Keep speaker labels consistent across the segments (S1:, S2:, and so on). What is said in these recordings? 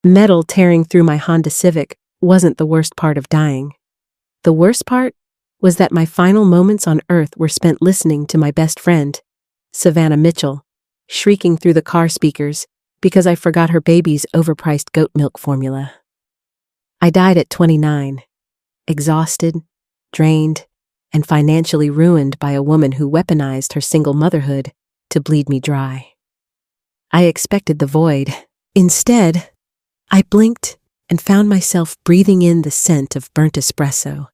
S1: Metal tearing through my Honda Civic wasn't the worst part of dying. The worst part was that my final moments on Earth were spent listening to my best friend, Savannah Mitchell, shrieking through the car speakers because I forgot her baby's overpriced goat milk formula. I died at 29, exhausted, drained, and financially ruined by a woman who weaponized her single motherhood to bleed me dry. I expected the void. Instead, I blinked and found myself breathing in the scent of burnt espresso,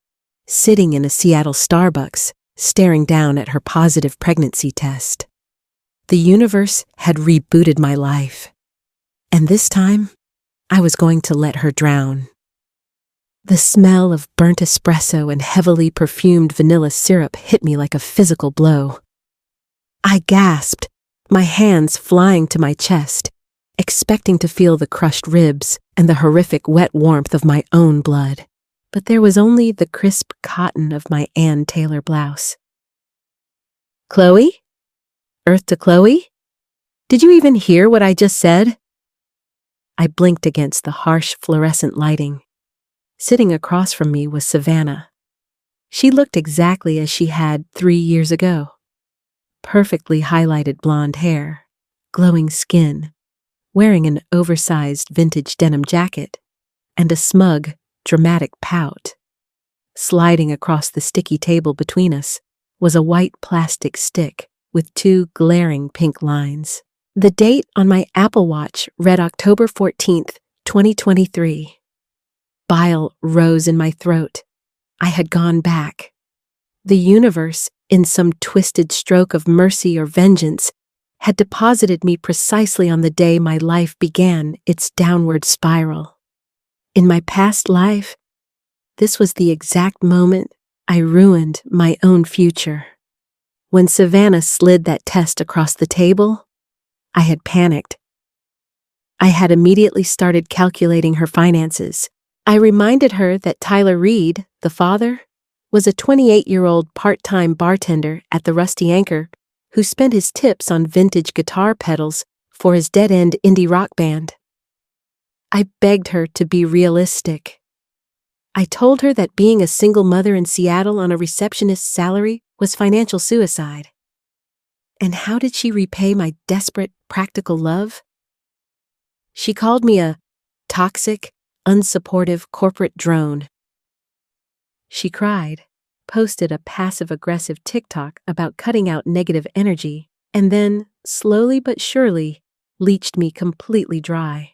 S1: sitting in a Seattle Starbucks, staring down at her positive pregnancy test. The universe had rebooted my life, and this time, I was going to let her drown. The smell of burnt espresso and heavily perfumed vanilla syrup hit me like a physical blow. I gasped, my hands flying to my chest, expecting to feel the crushed ribs and the horrific wet warmth of my own blood. But there was only the crisp cotton of my Ann Taylor blouse. Chloe? Earth to Chloe? Did you even hear what I just said? I blinked against the harsh fluorescent lighting. Sitting across from me was Savannah. She looked exactly as she had 3 years ago. Perfectly highlighted blonde hair, glowing skin, wearing an oversized vintage denim jacket, and a smug, dramatic pout. Sliding across the sticky table between us was a white plastic stick with 2 glaring pink lines. The date on my Apple Watch read October 14th, 2023. Bile rose in my throat. I had gone back. The universe, in some twisted stroke of mercy or vengeance, had deposited me precisely on the day my life began its downward spiral. In my past life, this was the exact moment I ruined my own future. When Savannah slid that test across the table, I had panicked. I had immediately started calculating her finances. I reminded her that Tyler Reed, the father, was a 28-year-old part-time bartender at the Rusty Anchor who spent his tips on vintage guitar pedals for his dead-end indie rock band. I begged her to be realistic. I told her that being a single mother in Seattle on a receptionist's salary was financial suicide. And how did she repay my desperate, practical love? She called me a toxic, unsupportive corporate drone. She cried, posted a passive-aggressive TikTok about cutting out negative energy, and then, slowly but surely, leached me completely dry.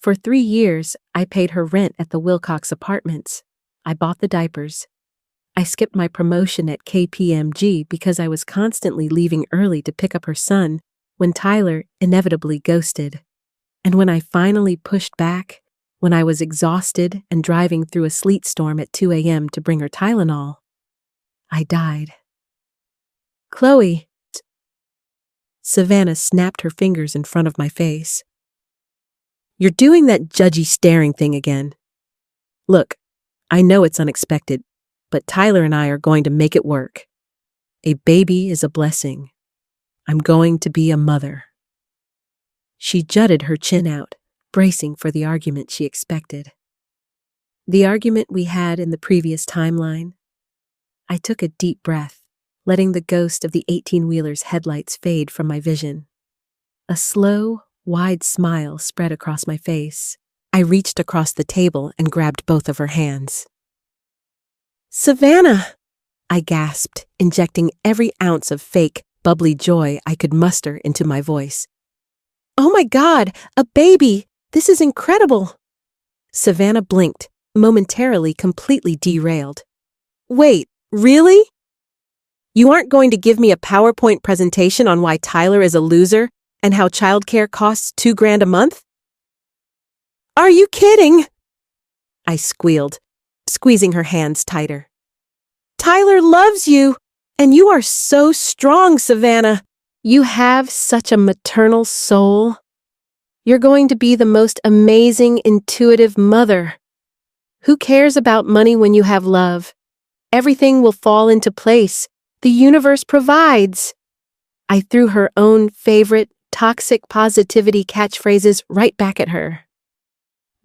S1: For 3 years, I paid her rent at the Wilcox Apartments. I bought the diapers. I skipped my promotion at KPMG because I was constantly leaving early to pick up her son when Tyler inevitably ghosted. And when I finally pushed back, when I was exhausted and driving through a sleet storm at 2 a.m. to bring her Tylenol, I died. Chloe. Savannah snapped her fingers in front of my face. You're doing that judgy staring thing again. Look, I know it's unexpected, but Tyler and I are going to make it work. A baby is a blessing. I'm going to be a mother. She jutted her chin out, bracing for the argument she expected. The argument we had in the previous timeline. I took a deep breath, letting the ghost of the 18-wheeler's headlights fade from my vision. A slow, wide smile spread across my face. I reached across the table and grabbed both of her hands. Savannah! I gasped, injecting every ounce of fake, bubbly joy I could muster into my voice. Oh my God, a baby! This is incredible! Savannah blinked, momentarily completely derailed. Wait, really? You aren't going to give me a PowerPoint presentation on why Tyler is a loser and how childcare costs $2,000 a month? Are you kidding? I squealed, squeezing her hands tighter. Tyler loves you, and you are so strong, Savannah. You have such a maternal soul. You're going to be the most amazing, intuitive mother. Who cares about money when you have love? Everything will fall into place. The universe provides. I threw her own favorite toxic positivity catchphrases right back at her.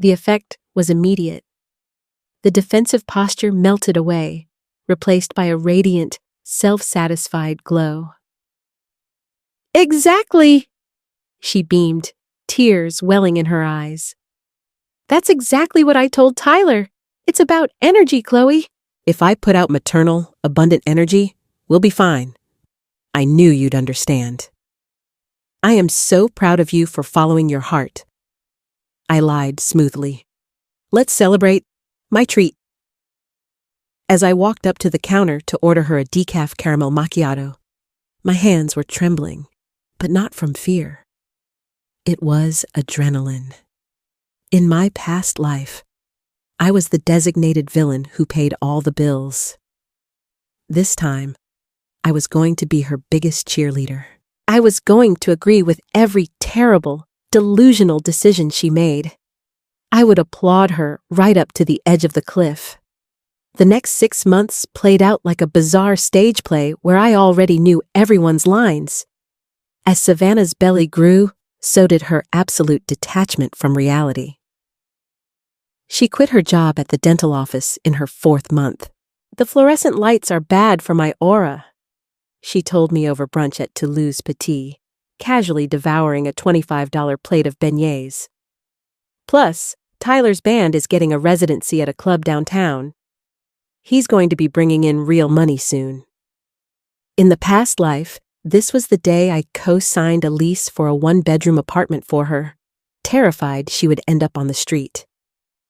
S1: The effect was immediate. The defensive posture melted away, replaced by a radiant, self-satisfied glow. "Exactly!" she beamed, tears welling in her eyes. "That's exactly what I told Tyler. It's about energy, Chloe."
S2: If I put out maternal, abundant energy, we'll be fine. I knew you'd understand. I am so proud of you for following your heart. I lied smoothly. Let's celebrate. My treat. As I walked up to the counter to order her a decaf caramel macchiato, my hands were trembling, but not from fear. It was adrenaline. In my past life, I was the designated villain who paid all the bills. This time, I was going to be her biggest cheerleader. I was going to agree with every terrible, delusional decision she made. I would applaud her right up to the edge of the cliff. The next 6 months played out like a bizarre stage play where I already knew everyone's lines. As Savannah's belly grew, so did her absolute detachment from reality. She quit her job at the dental office in her 4th month. "The fluorescent lights are bad for my aura," she told me over brunch at Toulouse Petit, casually devouring a $25 plate of beignets. "Plus, Tyler's band is getting a residency at a club downtown. He's going to be bringing in real money soon." In the past life, this was the day I co-signed a lease for a 1-bedroom apartment for her, terrified she would end up on the street.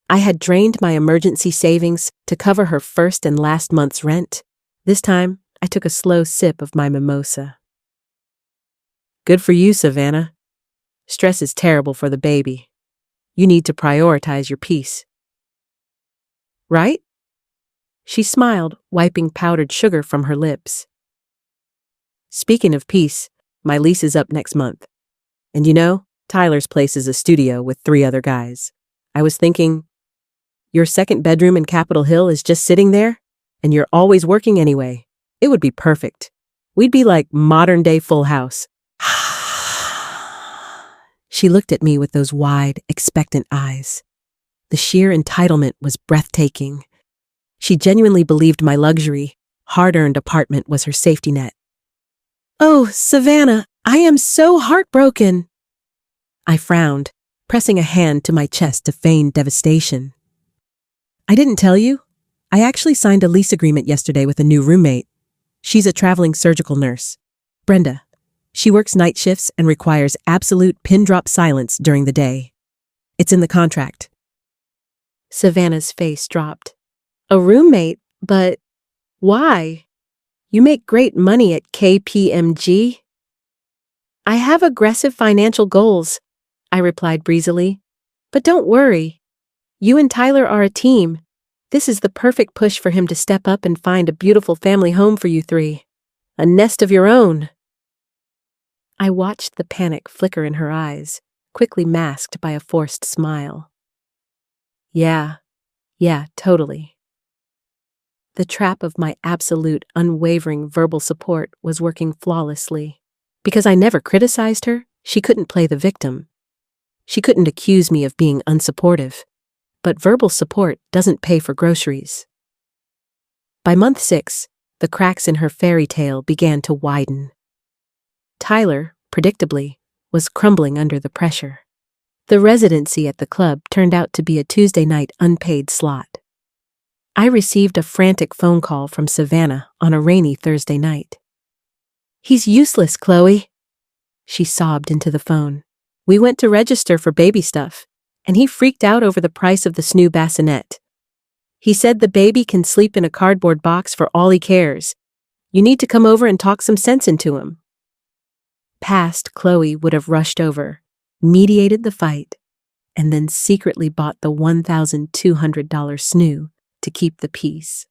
S2: I had drained my emergency savings to cover her first and last month's rent. This time, I took a slow sip of my mimosa. "Good for you, Savannah. Stress is terrible for the baby. You need to prioritize your peace." "Right?" She smiled, wiping powdered sugar from her lips. "Speaking of peace, my lease is up next month. And you know, Tyler's place is a studio with 3 other guys. I was thinking, your 2nd bedroom in Capitol Hill is just sitting there, and you're always working anyway. It would be perfect. We'd be like modern-day Full House." She looked at me with those wide, expectant eyes. The sheer entitlement was breathtaking. She genuinely believed my luxury, hard-earned apartment was her safety net. "Oh, Savannah, I am so heartbroken." I frowned, pressing a hand to my chest to feign devastation. "I didn't tell you. I actually signed a lease agreement yesterday with a new roommate. She's a traveling surgical nurse. Brenda. She works night shifts and requires absolute pin-drop silence during the day. It's in the contract." Savannah's face dropped. "A roommate? But why? You make great money at KPMG." "I have aggressive financial goals," I replied breezily. "But don't worry. You and Tyler are a team. This is the perfect push for him to step up and find a beautiful family home for you 3. A nest of your own." I watched the panic flicker in her eyes, quickly masked by a forced smile. Yeah, totally. The trap of my absolute, unwavering verbal support was working flawlessly. Because I never criticized her, she couldn't play the victim. She couldn't accuse me of being unsupportive. But verbal support doesn't pay for groceries. By month 6, the cracks in her fairy tale began to widen. Tyler, predictably, was crumbling under the pressure. The residency at the club turned out to be a Tuesday night unpaid slot. I received a frantic phone call from Savannah on a rainy Thursday night. "He's useless, Chloe," she sobbed into the phone. "We went to register for baby stuff, and he freaked out over the price of the snoo bassinet. He said the baby can sleep in a cardboard box for all he cares. You need to come over and talk some sense into him." Past Chloe would have rushed over, mediated the fight, and then secretly bought the $1,200 snoo to keep the peace.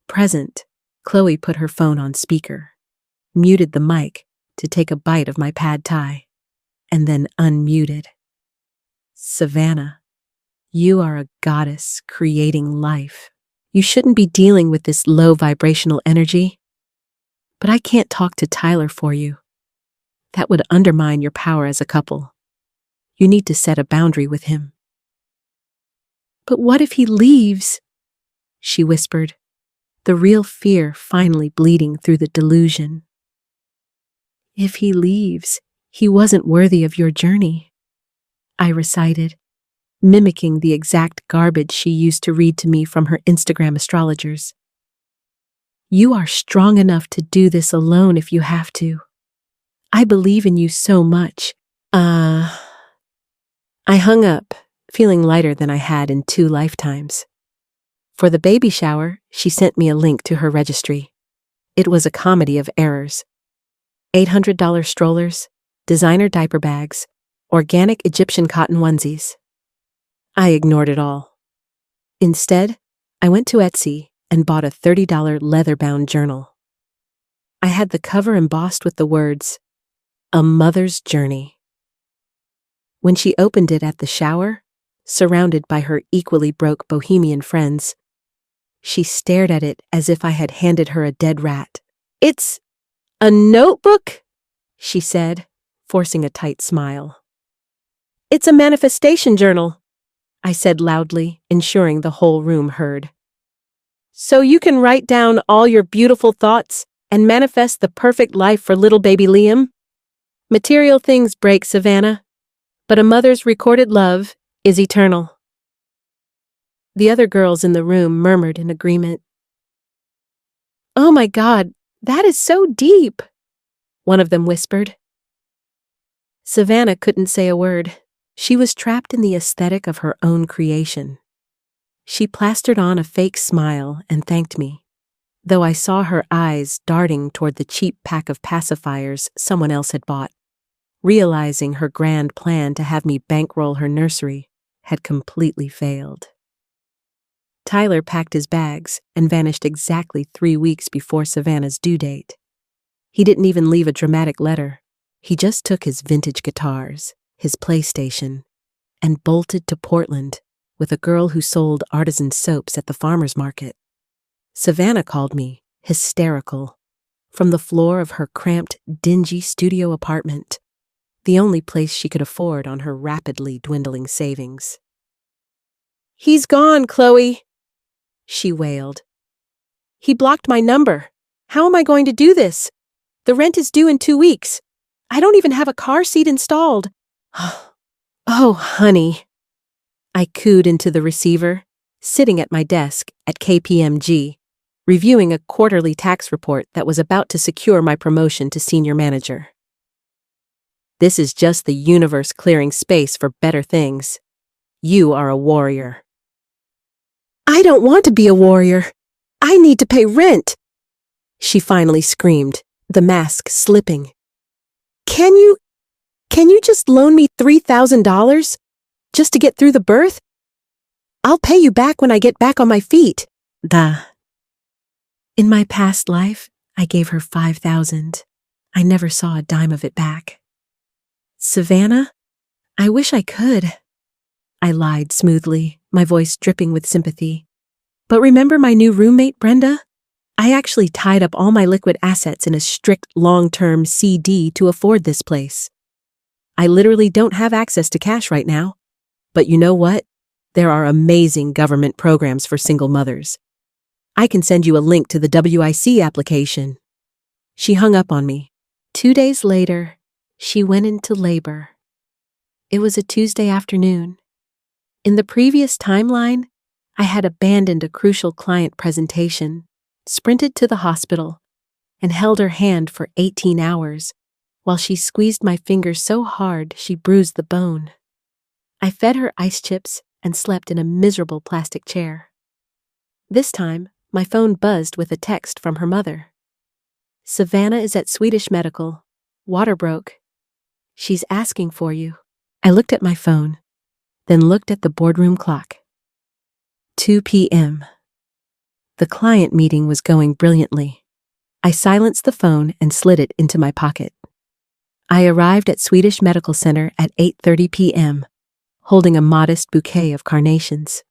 S2: Present, Chloe put her phone on speaker, muted the mic to take a bite of my pad thai, and then unmuted. "Savannah, you are a goddess creating life. You shouldn't be dealing with this low vibrational energy. But I can't talk to Tyler for you. That would undermine your power as a couple. You need to set a boundary with him."
S1: But what if he leaves? She whispered, the real fear finally bleeding through the delusion. If he leaves, he wasn't worthy of your journey, I recited, mimicking the exact garbage she used to read to me from her Instagram astrologers. You are strong enough to do this alone if you have to. I believe in you so much. I hung up, feeling lighter than I had in 2 lifetimes. For the baby shower, she sent me a link to her registry. It was a comedy of errors. $800 strollers, designer diaper bags, organic Egyptian cotton onesies. I ignored it all. Instead, I went to Etsy and bought a $30 leather-bound journal. I had the cover embossed with the words, "A Mother's Journey." When she opened it at the shower, surrounded by her equally broke bohemian friends, she stared at it as if I had handed her a dead rat. "It's a notebook?" she said, forcing a tight smile. "It's a manifestation journal," I said loudly, ensuring the whole room heard. "So you can write down all your beautiful thoughts and manifest the perfect life for little baby Liam? Material things break, Savannah, but a mother's recorded love is eternal." The other girls in the room murmured in agreement. "Oh my God, that is so deep," one of them whispered. Savannah couldn't say a word. She was trapped in the aesthetic of her own creation. She plastered on a fake smile and thanked me, though I saw her eyes darting toward the cheap pack of pacifiers someone else had bought, realizing her grand plan to have me bankroll her nursery had completely failed. Tyler packed his bags and vanished exactly 3 weeks before Savannah's due date. He didn't even leave a dramatic letter. He just took his vintage guitars, his PlayStation, and bolted to Portland with a girl who sold artisan soaps at the farmer's market. Savannah called me, hysterical, from the floor of her cramped, dingy studio apartment, the only place she could afford on her rapidly dwindling savings. "He's gone, Chloe," she wailed. "He blocked my number. How am I going to do this? The rent is due in 2 weeks. I don't even have a car seat installed." "Oh, honey," I cooed into the receiver, sitting at my desk at KPMG, reviewing a quarterly tax report that was about to secure my promotion to senior manager. "This is just the universe clearing space for better things. You are a warrior." "I don't want to be a warrior. I need to pay rent," she finally screamed, the mask slipping. Can you just loan me $3,000 just to get through the birth? I'll pay you back when I get back on my feet." In my past life, I gave her $5,000. I never saw a dime of it back. "Savannah, I wish I could," I lied smoothly, my voice dripping with sympathy. "But remember my new roommate, Brenda? I actually tied up all my liquid assets in a strict long-term CD to afford this place. I literally don't have access to cash right now. But you know what? There are amazing government programs for single mothers. I can send you a link to the WIC application." She hung up on me. 2 days later, she went into labor. It was a Tuesday afternoon. In the previous timeline, I had abandoned a crucial client presentation, sprinted to the hospital, and held her hand for 18 hours while she squeezed my finger so hard she bruised the bone. I fed her ice chips and slept in a miserable plastic chair. This time, my phone buzzed with a text from her mother. "Savannah is at Swedish Medical. Water broke. She's asking for you." I looked at my phone, then looked at the boardroom clock. 2 p.m. The client meeting was going brilliantly. I silenced the phone and slid it into my pocket. I arrived at Swedish Medical Center at 8:30 p.m., holding a modest bouquet of carnations.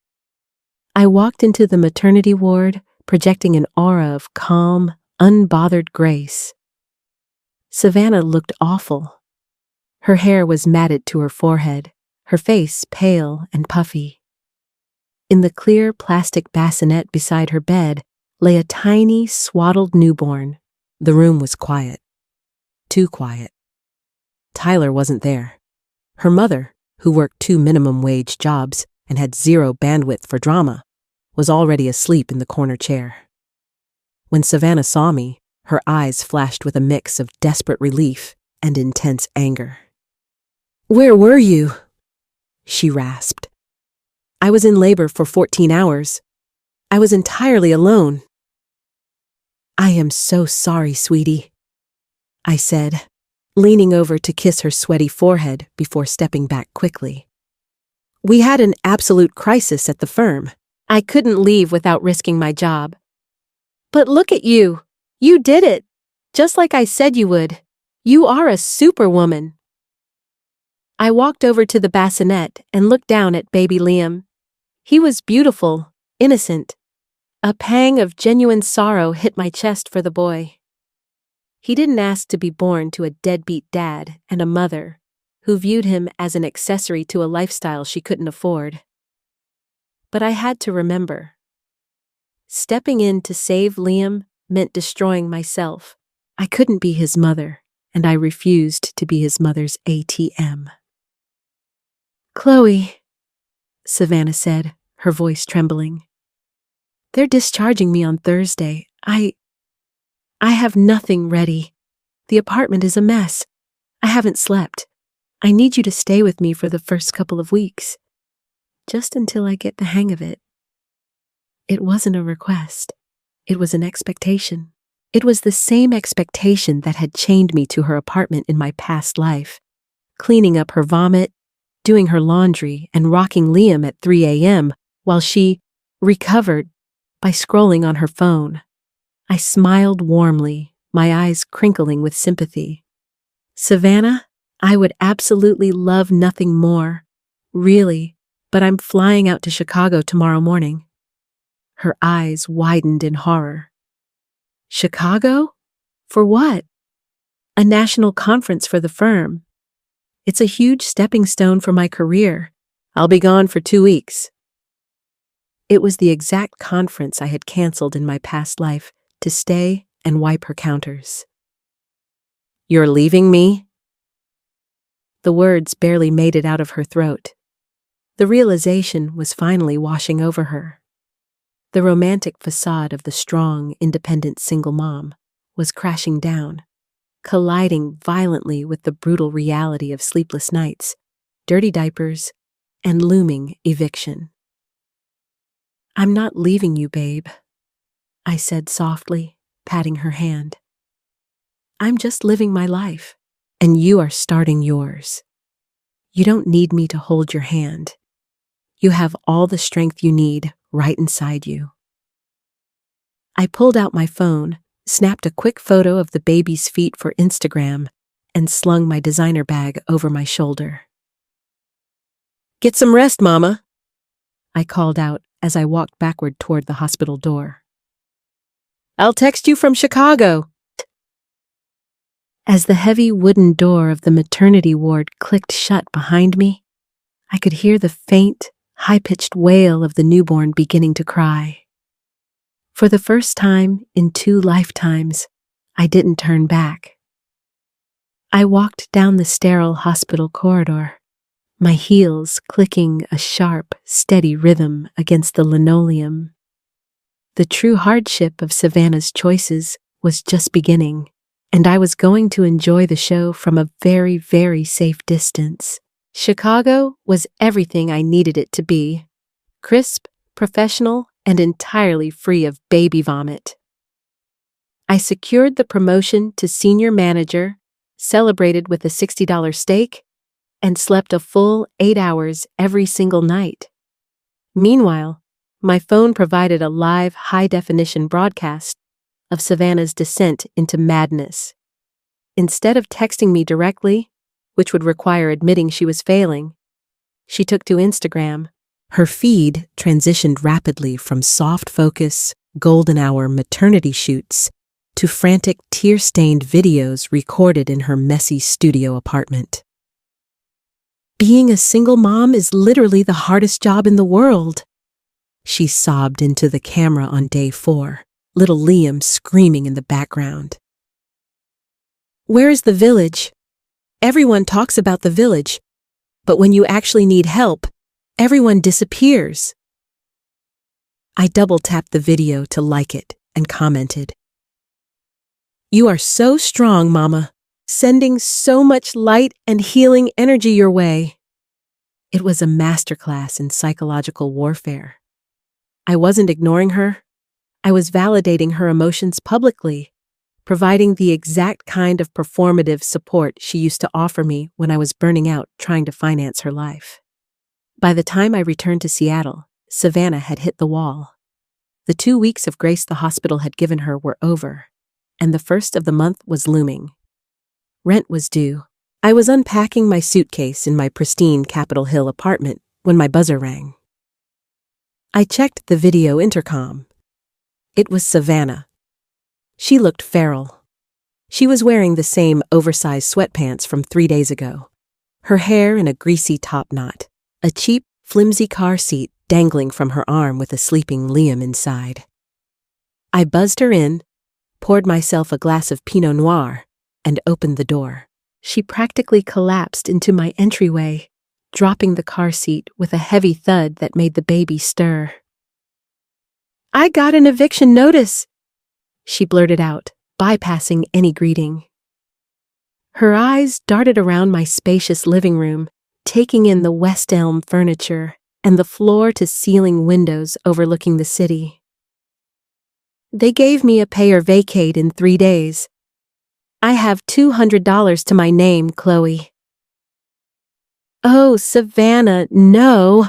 S1: I walked into the maternity ward, projecting an aura of calm, unbothered grace. Savannah looked awful. Her hair was matted to her forehead, her face pale and puffy. In the clear plastic bassinet beside her bed lay a tiny, swaddled newborn.
S2: The room was quiet. Too quiet. Tyler wasn't there. Her mother, who worked 2 minimum-wage jobs and had 0 bandwidth for drama, was already asleep in the corner chair. When Savannah saw me, her eyes flashed with a mix of desperate relief and intense anger. "Where were you?" she rasped. "I was in labor for 14 hours. I was entirely alone." "I am so sorry, sweetie," I said, leaning over to kiss her sweaty forehead before stepping back quickly. "We had an absolute crisis at the firm.
S1: I couldn't leave without risking my job. But look at you. You did it. Just like I said you would. You are a superwoman." I walked over to the bassinet and looked down at baby Liam. He was beautiful, innocent. A pang of genuine sorrow hit my chest for the boy. He didn't ask to be born to a deadbeat dad and a mother who viewed him as an accessory to a lifestyle she couldn't afford. But I had to remember. Stepping in to save Liam meant destroying myself. I couldn't be his mother, and I refused to be his mother's ATM. "Chloe," Savannah said, her voice trembling. "They're discharging me on Thursday. I have nothing ready. The apartment is a mess. I haven't slept. I need you to stay with me for the first couple of weeks. Just until I get the hang of it." It wasn't a request. It was an expectation. It was the same expectation that had chained me to her apartment in my past life, cleaning up her vomit, doing her laundry, and rocking Liam at 3 a.m. while she recovered by scrolling on her phone. I smiled warmly, my eyes crinkling with sympathy. "Savannah, I would absolutely love nothing more. Really, but I'm flying out to Chicago tomorrow morning." Her eyes widened in horror. "Chicago? For what?" "A national conference for the firm. It's a huge stepping stone for my career. I'll be gone for 2 weeks." It was the exact conference I had canceled in my past life to stay and wipe her counters. "You're leaving me?" The words barely made it out of her throat. The realization was finally washing over her. The romantic facade of the strong, independent single mom was crashing down, colliding violently with the brutal reality of sleepless nights, dirty diapers, and looming eviction. "I'm not leaving you, babe," I said softly, patting her hand. "I'm just living my life, and you are starting yours. You don't need me to hold your hand. You have all the strength you need right inside you." I pulled out my phone, snapped a quick photo of the baby's feet for Instagram, and slung my designer bag over my shoulder. "Get some rest, Mama," I called out as I walked backward toward the hospital door. "I'll text you from Chicago." As the heavy wooden door of the maternity ward clicked shut behind me, I could hear the faint, high-pitched wail of the newborn beginning to cry. For the first time in 2 lifetimes, I didn't turn back. I walked down the sterile hospital corridor, my heels clicking a sharp, steady rhythm against the linoleum. The true hardship of Savannah's choices was just beginning, and I was going to enjoy the show from a very, very safe distance. Chicago was everything I needed it to be: crisp, professional, and entirely free of baby vomit. I secured the promotion to senior manager, celebrated with a $60 steak, and slept a full 8 hours every single night. Meanwhile, my phone provided a live, high-definition broadcast of Savannah's descent into madness. Instead of texting me directly, which would require admitting she was failing, she took to Instagram.
S2: Her feed transitioned rapidly from soft focus, golden hour maternity shoots to frantic, tear-stained videos recorded in her messy studio apartment. "Being a single mom is literally the hardest job in the world," She sobbed into the camera on day 4, little Liam screaming in the background.
S1: Where is the village? Everyone talks about the village, but when you actually need help, everyone disappears.
S2: I double-tapped the video to like it and commented,
S1: You are so strong, Mama, sending so much light and healing energy your way.
S2: It was a masterclass in psychological warfare. I wasn't ignoring her. I was validating her emotions publicly, providing the exact kind of performative support she used to offer me when I was burning out trying to finance her life. By the time I returned to Seattle, Savannah had hit the wall. The 2 weeks of grace the hospital had given her were over, and the first of the month was looming. Rent was due. I was unpacking my suitcase in my pristine Capitol Hill apartment when my buzzer rang. I checked the video intercom. It was Savannah. She looked feral. She was wearing the same oversized sweatpants from 3 days ago, her hair in a greasy top knot, a cheap, flimsy car seat dangling from her arm with a sleeping Liam inside. I buzzed her in, poured myself a glass of Pinot Noir, and opened the door. She practically collapsed into my entryway, dropping the car seat with a heavy thud that made the baby stir.
S1: I got an eviction notice, she blurted out, bypassing any greeting. Her eyes darted around my spacious living room, taking in the West Elm furniture and the floor-to-ceiling windows overlooking the city. They gave me a pay or vacate in 3 days. I have $200 to my name, Chloe.
S2: Oh, Savannah, no!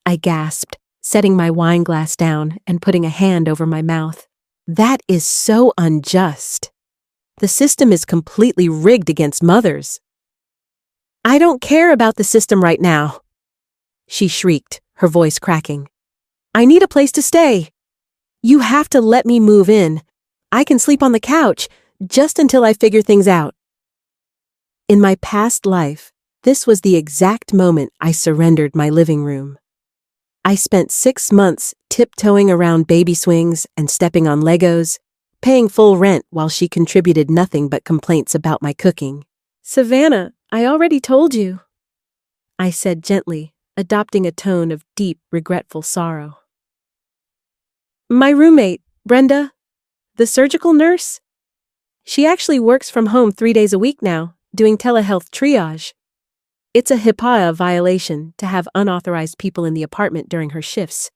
S2: I gasped, setting my wine glass down and putting a hand over my mouth. That is so unjust. The system is completely rigged against mothers.
S1: I don't care about the system right now,
S2: she shrieked, her voice cracking.
S1: I need a place to stay. You have to let me move in. I can sleep on the couch, just until I figure things out.
S2: In my past life, this was the exact moment I surrendered my living room. I spent 6 months tiptoeing around baby swings and stepping on Legos, paying full rent while she contributed nothing but complaints about my cooking.
S1: Savannah, I already told you, I said gently, adopting a tone of deep, regretful sorrow. My roommate, Brenda, the surgical nurse, she actually works from home 3 days a week now, doing telehealth triage. It's a HIPAA violation to have unauthorized people in the apartment during her shifts.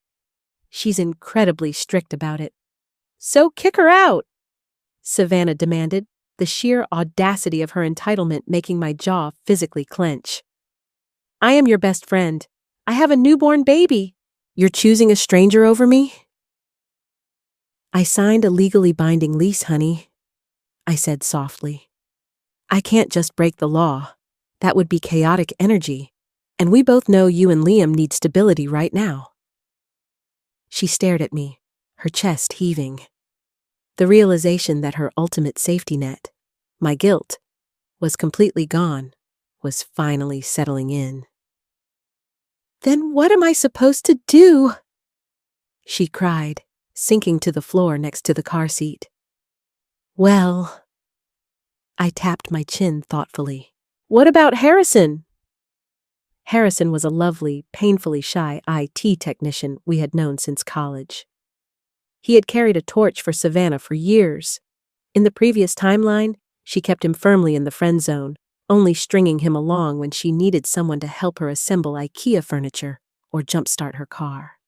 S1: She's incredibly strict about it. So kick her out, Savannah demanded, the sheer audacity of her entitlement making my jaw physically clench. I am your best friend. I have a newborn baby. You're choosing a stranger over me?
S2: I signed a legally binding lease, honey, I said softly. I can't just break the law. That would be chaotic energy, and we both know you and Liam need stability right now. She stared at me, her chest heaving. The realization that her ultimate safety net, my guilt, was completely gone, was finally settling in.
S1: Then what am I supposed to do?
S2: She cried, sinking to the floor next to the car seat.
S1: Well,
S2: I tapped my chin thoughtfully.
S1: What about Harrison?
S2: Harrison was a lovely, painfully shy IT technician we had known since college. He had carried a torch for Savannah for years. In the previous timeline, she kept him firmly in the friend zone, only stringing him along when she needed someone to help her assemble IKEA furniture or jumpstart her car.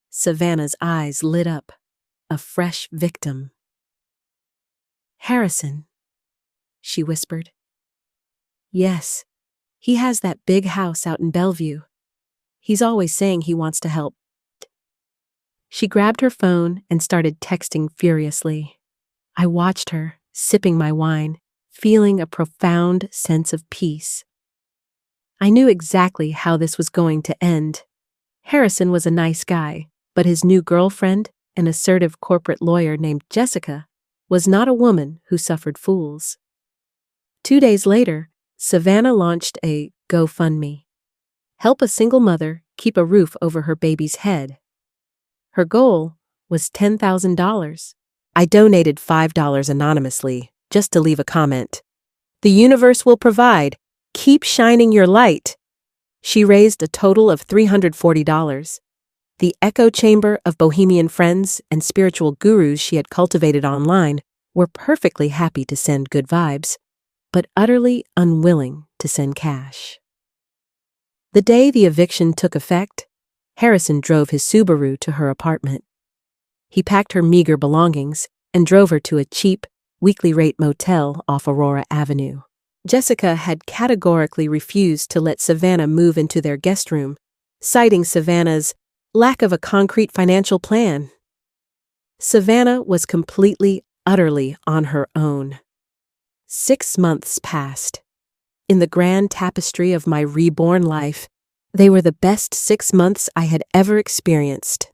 S2: Savannah's eyes lit up, a fresh victim. Harrison, she whispered. Yes, he has that big house out in Bellevue. He's always saying he wants to help. She grabbed her phone and started texting furiously. I watched her, sipping my wine, feeling a profound sense of peace. I knew exactly how this was going to end. Harrison was a nice guy, but his new girlfriend, an assertive corporate lawyer named Jessica, was not a woman who suffered fools. 2 days later, Savannah launched a GoFundMe. Help a single mother
S1: keep a roof over her baby's head. Her goal was $10,000. I donated $5 anonymously, just to leave a comment. The universe will provide. Keep shining your light. She raised a total of $340. The echo chamber of bohemian friends and spiritual gurus she had cultivated online were perfectly happy to send good vibes, but utterly unwilling to send cash. The day the eviction took effect, Harrison drove his Subaru to her apartment. He packed her meager belongings and drove her to a cheap, weekly-rate motel off Aurora Avenue. Jessica had categorically refused to let Savannah move into their guest room, citing Savannah's lack of a concrete financial plan. Savannah was completely, utterly on her own. 6 months passed. In the grand tapestry of my reborn life, they were the best 6 months I had ever experienced.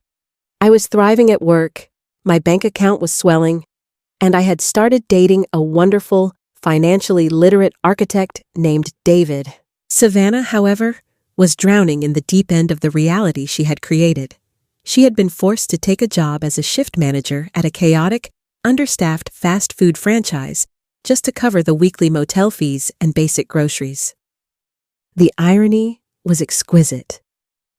S1: I was thriving at work, my bank account was swelling, and I had started dating a wonderful, financially literate architect named David. Savannah, however, was drowning in the deep end of the reality she had created. She had been forced to take a job as a shift manager at a chaotic, understaffed fast food franchise just to cover the weekly motel fees and basic groceries. The irony was exquisite.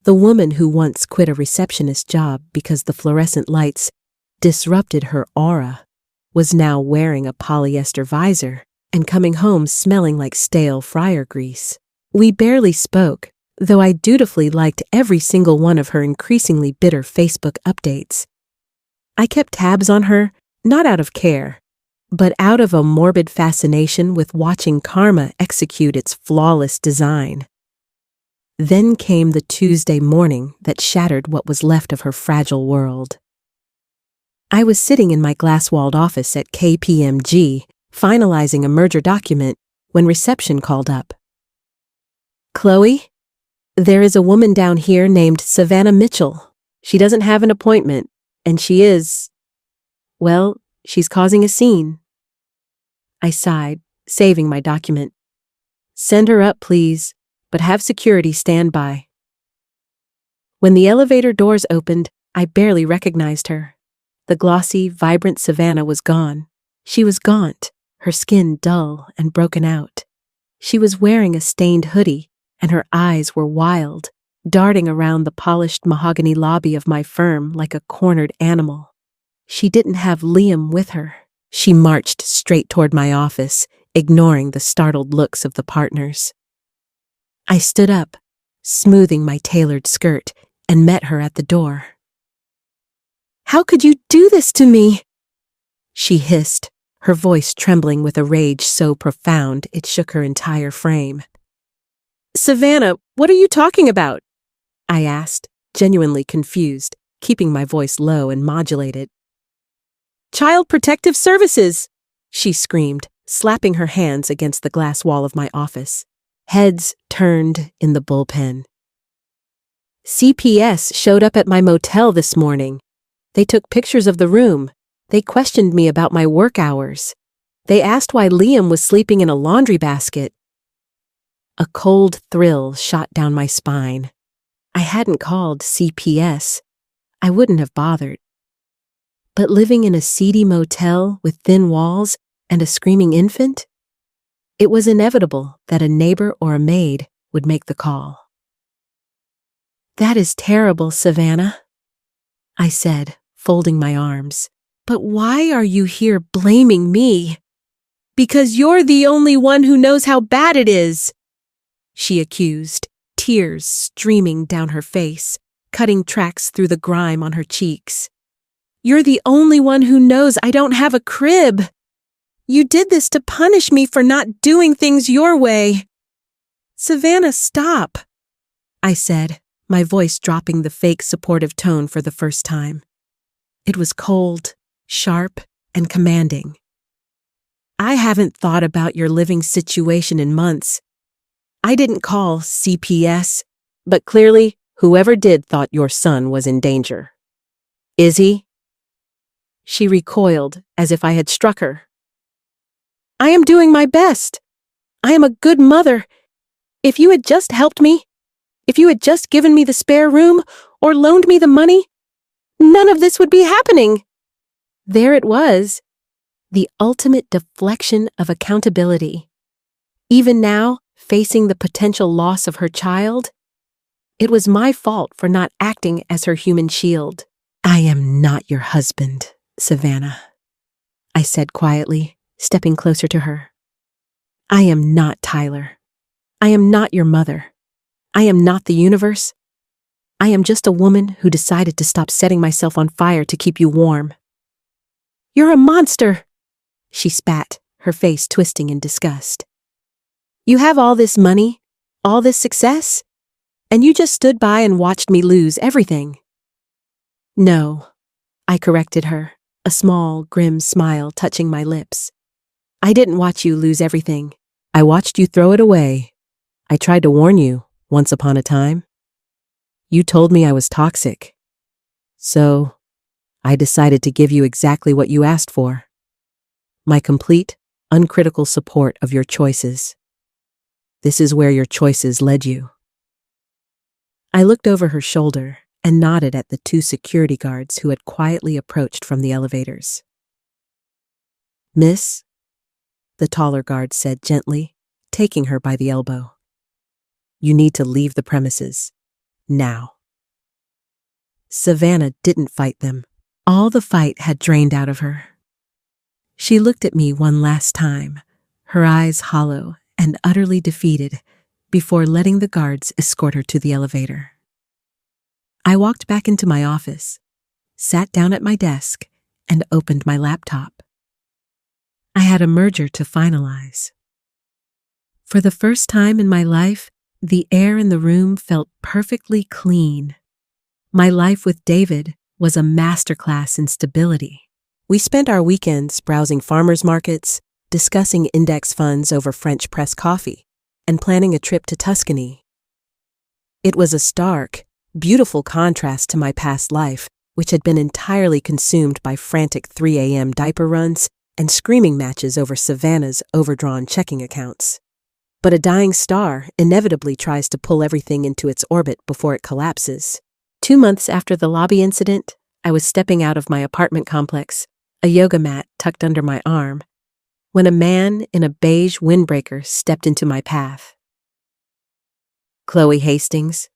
S1: The woman who once quit a receptionist job because the fluorescent lights disrupted her aura was now wearing a polyester visor and coming home smelling like stale fryer grease. We barely spoke, though I dutifully liked every single one of her increasingly bitter Facebook updates. I kept tabs on her, not out of care, but out of a morbid fascination with watching karma execute its flawless design. Then came the Tuesday morning that shattered what was left of her fragile world. I was sitting in my glass-walled office at KPMG, finalizing a merger document, when reception called up. "Chloe, there is a woman down here named Savannah Mitchell. She doesn't have an appointment, and she's causing a scene." I sighed, saving my document. "Send her up, please, but have security stand by." When the elevator doors opened, I barely recognized her. The glossy, vibrant Savannah was gone. She was gaunt, her skin dull and broken out. She was wearing a stained hoodie, and her eyes were wild, darting around the polished mahogany lobby of my firm like a cornered animal. She didn't have Liam with her. She marched straight toward my office, ignoring the startled looks of the partners. I stood up, smoothing my tailored skirt, and met her at the door. "How could you do this to me?" she hissed, her voice trembling with a rage so profound it shook her entire frame. "Savannah, what are you talking about?" I asked, genuinely confused, keeping my voice low and modulated. "Child Protective Services!" she screamed, slapping her hands against the glass wall of my office. Heads turned in the bullpen. "CPS showed up at my motel this morning. They took pictures of the room. They questioned me about my work hours. They asked why Liam was sleeping in a laundry basket." A cold thrill shot down my spine. I hadn't called CPS. I wouldn't have bothered. But living in a seedy motel with thin walls and a screaming infant? It was inevitable that a neighbor or a maid would make the call. "That is terrible, Savannah," I said, folding my arms. "But why are you here blaming me?" "Because you're the only one who knows how bad it is," she accused, tears streaming down her face, cutting tracks through the grime on her cheeks. "You're the only one who knows I don't have a crib. You did this to punish me for not doing things your way." "Savannah, stop," I said, my voice dropping the fake supportive tone for the first time. It was cold, sharp, and commanding. "I haven't thought about your living situation in months. I didn't call CPS, but clearly whoever did thought your son was in danger. Is he?" She recoiled as if I had struck her. "I am doing my best. I am a good mother. If you had just helped me, If you had just given me the spare room or loaned me the money, none of this would be happening. There it was, the ultimate deflection of accountability. Even now, facing the potential loss of her child, it was my fault for not acting as her human shield.
S2: I am not your husband, Savannah, I said quietly, stepping closer to her. I am not Tyler. I am not your mother. I am not the universe. I am just a woman who decided to stop setting myself on fire to keep you warm.
S1: You're a monster,
S2: she spat, her face twisting in disgust.
S1: You have all this money, all this success, and you just stood by and watched me lose everything.
S2: No, I corrected her, a small, grim smile touching my lips.
S1: I didn't watch you lose everything.
S2: I watched you throw it away. I tried to warn you, once upon a time. You told me I was toxic. So, I decided to give you exactly what you asked for. My complete, uncritical support of your choices. This is where your choices led you. I looked over her shoulder and nodded at the 2 security guards who had quietly approached from the elevators. Miss, the taller guard said gently, taking her by the elbow. You need to leave the premises. Now. Savannah didn't fight them. All the fight had drained out of her. She looked at me one last time, her eyes hollow and utterly defeated, before letting the guards escort her to the elevator. I walked back into my office, sat down at my desk, and opened my laptop. I had a merger to finalize. For the first time in my life, the air in the room felt perfectly clean. My life with David was a masterclass in stability. We spent our weekends browsing farmers markets, discussing index funds over French press coffee, and planning a trip to Tuscany. It was a stark, beautiful contrast to my past life, which had been entirely consumed by frantic 3 a.m. diaper runs and screaming matches over Savannah's overdrawn checking accounts. But a dying star inevitably tries to pull everything into its orbit before it collapses. 2 months after the lobby incident, I was stepping out of my apartment complex, a yoga mat tucked under my arm, when a man in a beige windbreaker stepped into my path. "Chloe Hastings?"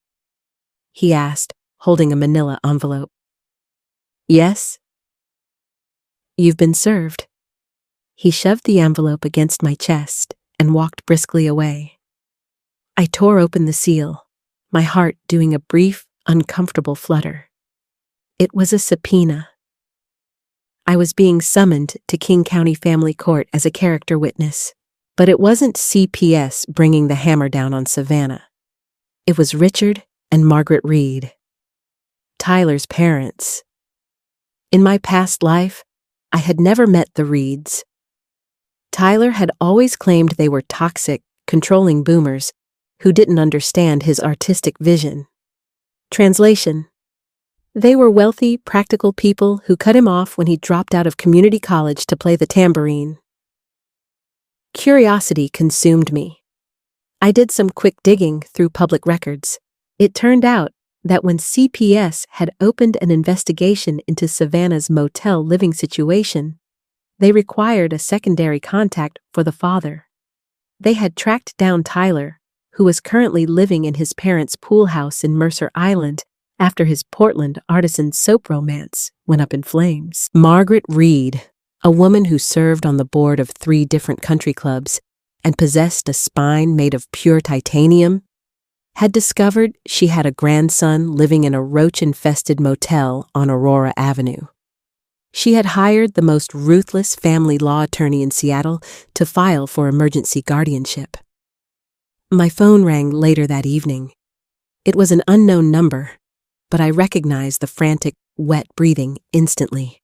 S2: he asked, holding a manila envelope. "Yes?" "You've been served." He shoved the envelope against my chest and walked briskly away. I tore open the seal, my heart doing a brief, uncomfortable flutter. It was a subpoena. I was being summoned to King County Family Court as a character witness, but it wasn't CPS bringing the hammer down on Savannah. It was Richard and Margaret Reed, Tyler's parents. In my past life, I had never met the Reeds. Tyler had always claimed they were toxic, controlling boomers who didn't understand his artistic vision. Translation: they were wealthy, practical people who cut him off when he dropped out of community college to play the tambourine. Curiosity consumed me. I did some quick digging through public records. It turned out that when CPS had opened an investigation into Savannah's motel living situation, they required a secondary contact for the father. They had tracked down Tyler, who was currently living in his parents' pool house in Mercer Island after his Portland artisan soap romance went up in flames. Margaret Reed, a woman who served on the board of 3 different country clubs and possessed a spine made of pure titanium, had discovered she had a grandson living in a roach-infested motel on Aurora Avenue. She had hired the most ruthless family law attorney in Seattle to file for emergency guardianship. My phone rang later that evening. It was an unknown number, but I recognized the frantic, wet breathing instantly.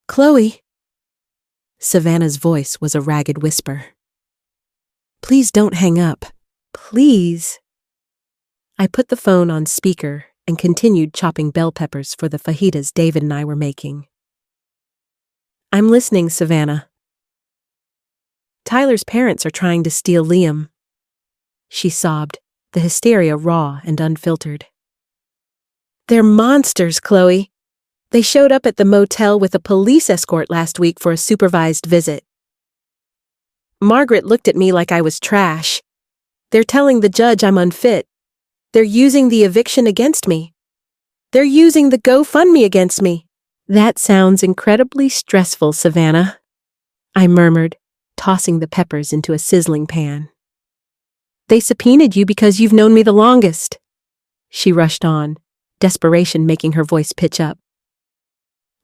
S2: "Chloe!" Savannah's voice was a ragged whisper. "Please don't hang up. Please." I put the phone on speaker and continued chopping bell peppers for the fajitas David and I were making. "I'm listening, Savannah." "Tyler's parents are trying to steal Liam," she sobbed, the hysteria raw and unfiltered. "They're monsters, Chloe. They showed up at the motel with a police escort last week for a supervised visit. Margaret looked at me like I was trash. They're telling the judge I'm unfit. They're using the eviction against me. They're using the GoFundMe against me."
S1: "That sounds incredibly stressful, Savannah," I murmured, tossing the peppers into a sizzling pan. "They subpoenaed you because you've known me the longest," she rushed on, desperation making her voice pitch up.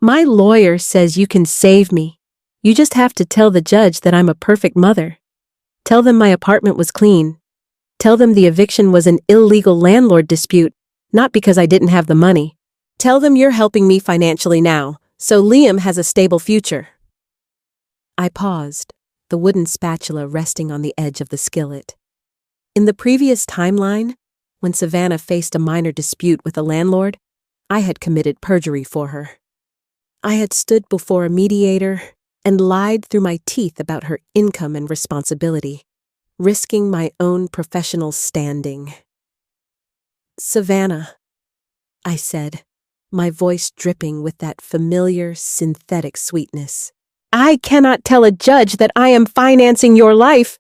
S1: "My lawyer says you can save me. You just have to tell the judge that I'm a perfect mother. Tell them my apartment was clean. Tell them the eviction was an illegal landlord dispute, not because I didn't have the money. Tell them you're helping me financially now, so Liam has a stable future." I paused, the wooden spatula resting on the edge of the skillet. In the previous timeline, when Savannah faced a minor dispute with a landlord, I had committed perjury for her. I had stood before a mediator and lied through my teeth about her income and responsibility, risking my own professional standing. "Savannah," I said, my voice dripping with that familiar, synthetic sweetness, "I cannot tell a judge that I am financing your life.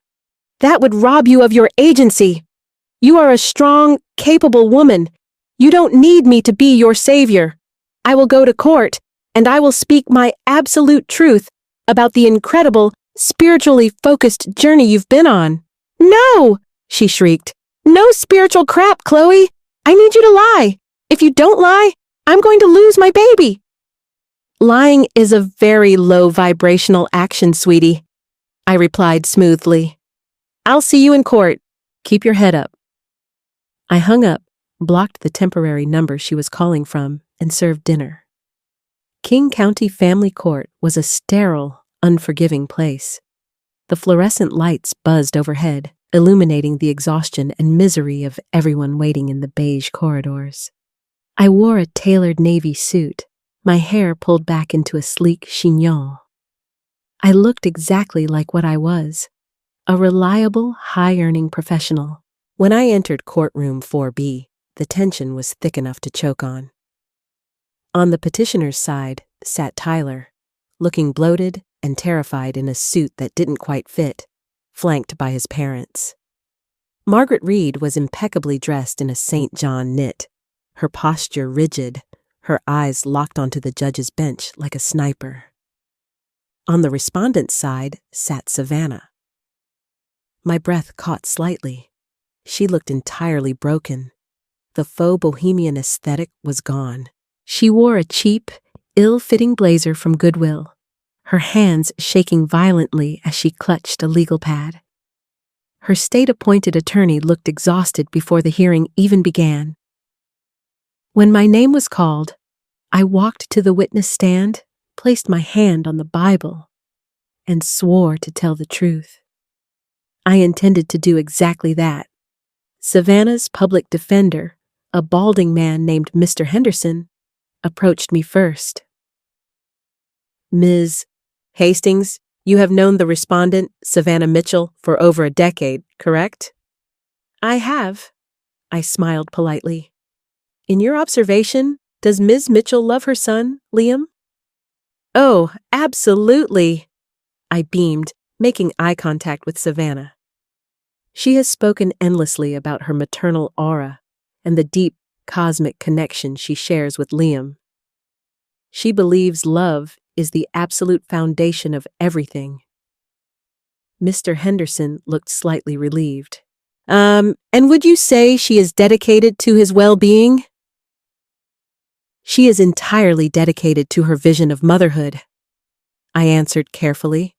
S1: That would rob you of your agency. You are a strong, capable woman. You don't need me to be your savior. I will go to court, and I will speak my absolute truth about the incredible, spiritually focused journey you've been on." "No!" she shrieked. "No spiritual crap, Chloe. I need you to lie. If you don't lie, I'm going to lose my baby." "Lying is a very low vibrational action, sweetie," I replied smoothly. "I'll see you in court. Keep your head up." I hung up, blocked the temporary number she was calling from, and served dinner. King County Family Court was a sterile, unforgiving place. The fluorescent lights buzzed overhead, illuminating the exhaustion and misery of everyone waiting in the beige corridors. I wore a tailored navy suit, my hair pulled back into a sleek chignon. I looked exactly like what I was, a reliable, high-earning professional. When I entered courtroom 4B, the tension was thick enough to choke on. On the petitioner's side sat Tyler, looking bloated and terrified in a suit that didn't quite fit, flanked by his parents. Margaret Reed was impeccably dressed in a St. John knit, her posture rigid, her eyes locked onto the judge's bench like a sniper. On the respondent's side sat Savannah. My breath caught slightly. She looked entirely broken. The faux bohemian aesthetic was gone. She wore a cheap, ill-fitting blazer from Goodwill, her hands shaking violently as she clutched a legal pad. Her state-appointed attorney looked exhausted before the hearing even began. When my name was called, I walked to the witness stand, placed my hand on the Bible, and swore to tell the truth. I intended to do exactly that. Savannah's public defender, a balding man named Mr. Henderson, approached me first. "Ms. Hastings, you have known the respondent, Savannah Mitchell, for over a decade, correct?" "I have," I smiled politely. "In your observation, does Ms. Mitchell love her son, Liam?" "Oh, absolutely," I beamed, making eye contact with Savannah. She has spoken endlessly about her maternal aura and the deep, cosmic connection she shares with Liam. She believes love is the absolute foundation of everything. Mr. Henderson looked slightly relieved. And would you say she is dedicated to his well-being?" "She is entirely dedicated to her vision of motherhood," I answered carefully.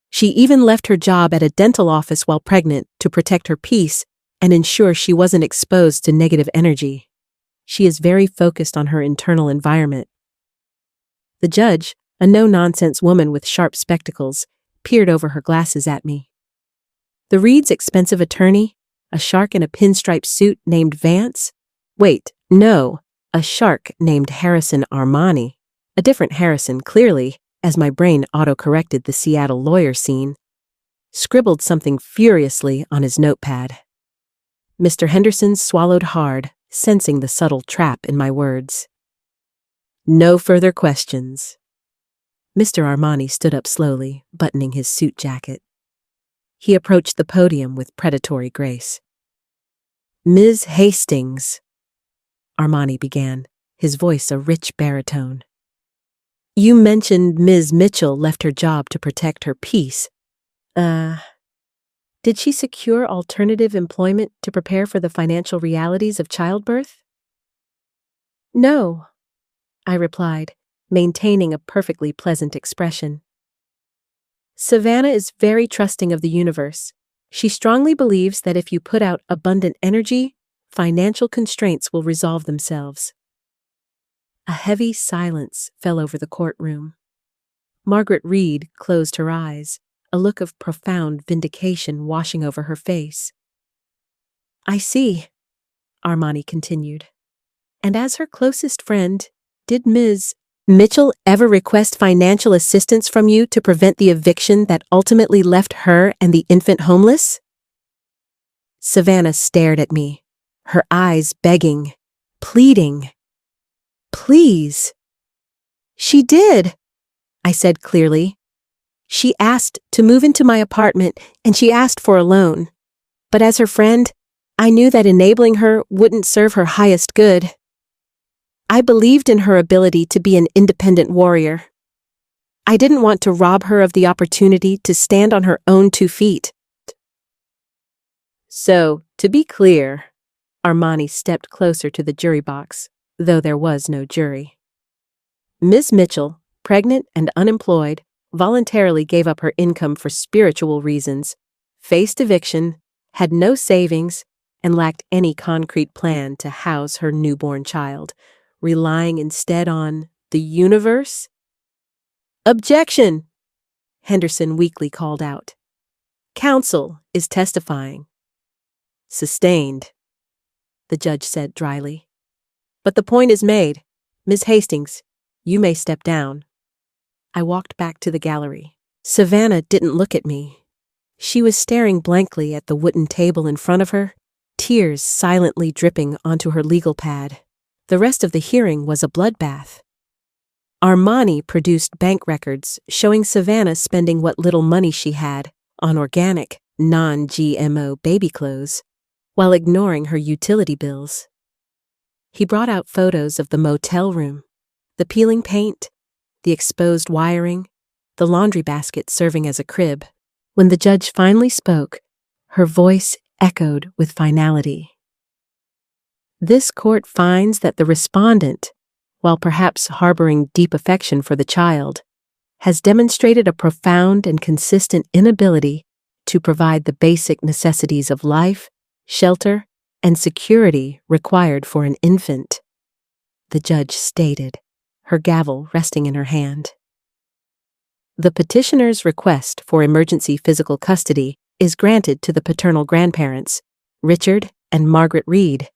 S1: "She even left her job at a dental office while pregnant to protect her peace and ensure she wasn't exposed to negative energy. She is very focused on her internal environment." The judge, a no-nonsense woman with sharp spectacles, peered over her glasses at me. The Reed's expensive attorney, a shark in a pinstripe suit named Vance? Wait, no, a shark named Harrison Armani. A different Harrison, clearly, as my brain auto-corrected the Seattle lawyer scene, scribbled something furiously on his notepad.
S2: Mr. Henderson swallowed hard, sensing the subtle trap in my words. No further questions. Mr. Armani stood up slowly, buttoning his suit jacket. He approached the podium with predatory grace. Ms. Hastings, Armani began, his voice a rich baritone. You mentioned Ms. Mitchell left her job to protect her peace. Did she secure alternative employment to prepare for the financial realities of childbirth? No, I replied, maintaining a perfectly pleasant expression. Savannah is very trusting of the universe. She strongly believes that if you put out abundant energy, financial constraints will resolve themselves. A heavy silence fell over the courtroom. Margaret Reed closed her eyes, a look of profound vindication washing over her face. I see, Armani continued. And as her closest friend, did Ms. Mitchell ever request financial assistance from you to prevent the eviction that ultimately left her and the infant homeless? Savannah stared at me, her eyes begging, pleading. Please. She did, I said clearly. She asked to move into my apartment and she asked for a loan. But as her friend, I knew that enabling her wouldn't serve her highest good. I believed in her ability to be an independent warrior. I didn't want to rob her of the opportunity to stand on her own 2 feet. So, to be clear, Armani stepped closer to the jury box, though there was no jury. Ms. Mitchell, pregnant and unemployed, voluntarily gave up her income for spiritual reasons, faced eviction, had no savings, and lacked any concrete plan to house her newborn child, relying instead on the universe? Objection! Henderson weakly called out. Counsel is testifying. Sustained, the judge said dryly. But the point is made. Miss Hastings, you may step down. I walked back to the gallery. Savannah didn't look at me. She was staring blankly at the wooden table in front of her, tears silently dripping onto her legal pad. The rest of the hearing was a bloodbath. Armani produced bank records showing Savannah spending what little money she had on organic, non-GMO baby clothes, while ignoring her utility bills. He brought out photos of the motel room, the peeling paint, the exposed wiring, the laundry basket serving as a crib. When the judge finally spoke, her voice echoed with finality. This court finds that the respondent, while perhaps harboring deep affection for the child, has demonstrated a profound and consistent inability to provide the basic necessities of life, shelter, and security required for an infant, the judge stated, her gavel resting in her hand. The petitioner's request for emergency physical custody is granted to the paternal grandparents, Richard and Margaret Reed.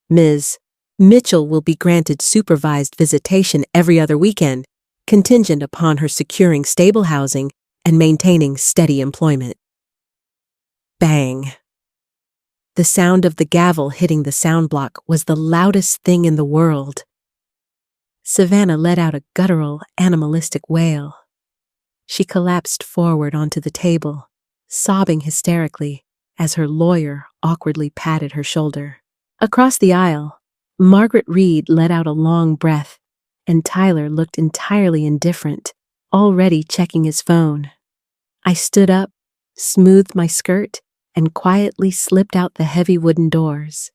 S2: Ms. Mitchell will be granted supervised visitation every other weekend, contingent upon her securing stable housing and maintaining steady employment. Bang. The sound of the gavel hitting the sound block was the loudest thing in the world. Savannah let out a guttural, animalistic wail. She collapsed forward onto the table, sobbing hysterically as her lawyer awkwardly patted her shoulder. Across the aisle, Margaret Reed let out a long breath, and Tyler looked entirely indifferent, already checking his phone. I stood up, smoothed my skirt, and quietly slipped out the heavy wooden doors.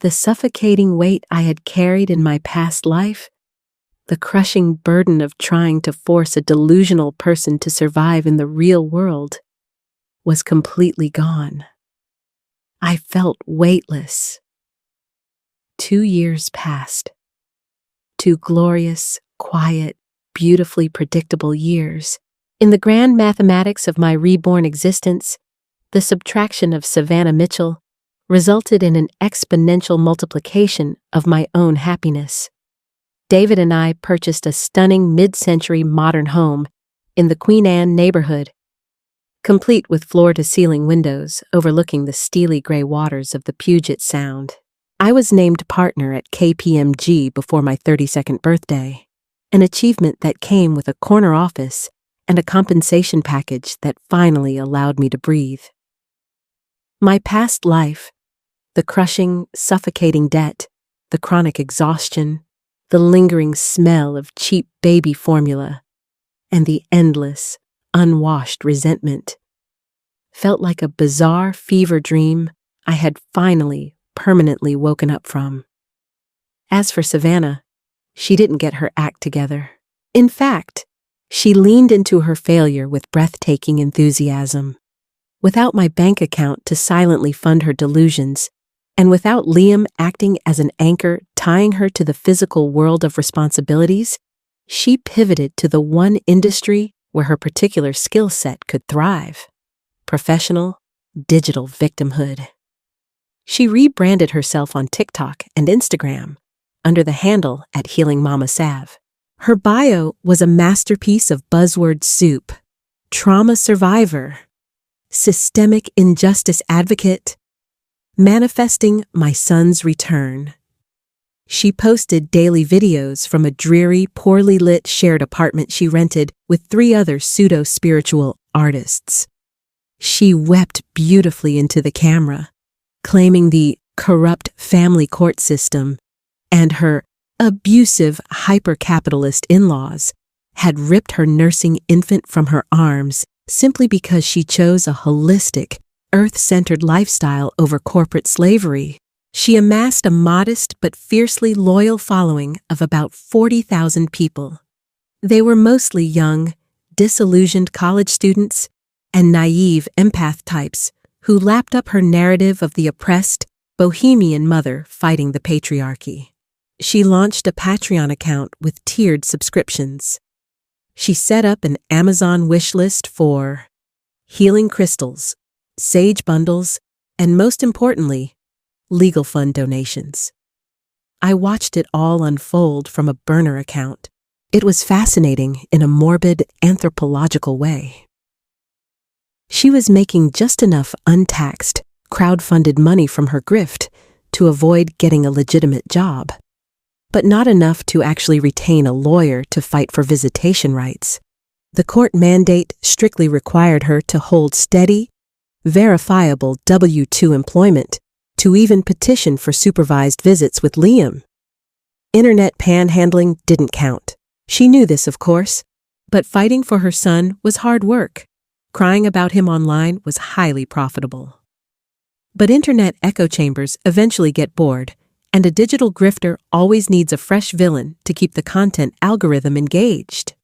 S2: The suffocating weight I had carried in my past life, the crushing burden of trying to force a delusional person to survive in the real world, was completely gone. I felt weightless. 2 years passed. 2 glorious, quiet, beautifully predictable years. In the grand mathematics of my reborn existence, the subtraction of Savannah Mitchell resulted in an exponential multiplication of my own happiness. David and I purchased a stunning mid-century modern home in the Queen Anne neighborhood.
S1: complete with floor-to-ceiling windows overlooking the steely gray waters of the Puget Sound. I was named partner at KPMG before my 32nd birthday, an achievement that came with a corner office and a compensation package that finally allowed me to breathe. My past life, the crushing, suffocating debt, the chronic exhaustion, the lingering smell of cheap baby formula, and the endless, unwashed resentment, felt like a bizarre fever dream I had finally, permanently woken up from. As for Savannah, she didn't get her act together. In fact, she leaned into her failure with breathtaking enthusiasm. Without my bank account to silently fund her delusions, and without Liam acting as an anchor tying her to the physical world of responsibilities, she pivoted to the one industry where her particular skill set could thrive: professional, digital victimhood. She rebranded herself on TikTok and Instagram under the handle @HealingMamaSav. Her bio was a masterpiece of buzzword soup: trauma survivor, systemic injustice advocate, manifesting my son's return. She posted daily videos from a dreary, poorly lit shared apartment she rented with 3 other pseudo-spiritual artists. She wept beautifully into the camera, claiming the corrupt family court system and her abusive, hyper-capitalist in-laws had ripped her nursing infant from her arms simply because she chose a holistic, earth-centered lifestyle over corporate slavery. She amassed a modest but fiercely loyal following of about 40,000 people. They were mostly young, disillusioned college students and naive empath types who lapped up her narrative of the oppressed, bohemian mother fighting the patriarchy. She launched a Patreon account with tiered subscriptions. She set up an Amazon wish list for healing crystals, sage bundles, and most importantly, legal fund donations. I watched it all unfold from a burner account. It was fascinating in a morbid, anthropological way. She was making just enough untaxed, crowd-funded money from her grift to avoid getting a legitimate job, but not enough to actually retain a lawyer to fight for visitation rights. The court mandate strictly required her to hold steady, verifiable W-2 employment to even petition for supervised visits with Liam. Internet panhandling didn't count. She knew this, of course, but fighting for her son was hard work. Crying about him online was highly profitable. But internet echo chambers eventually get bored, and a digital grifter always needs a fresh villain to keep the content algorithm engaged.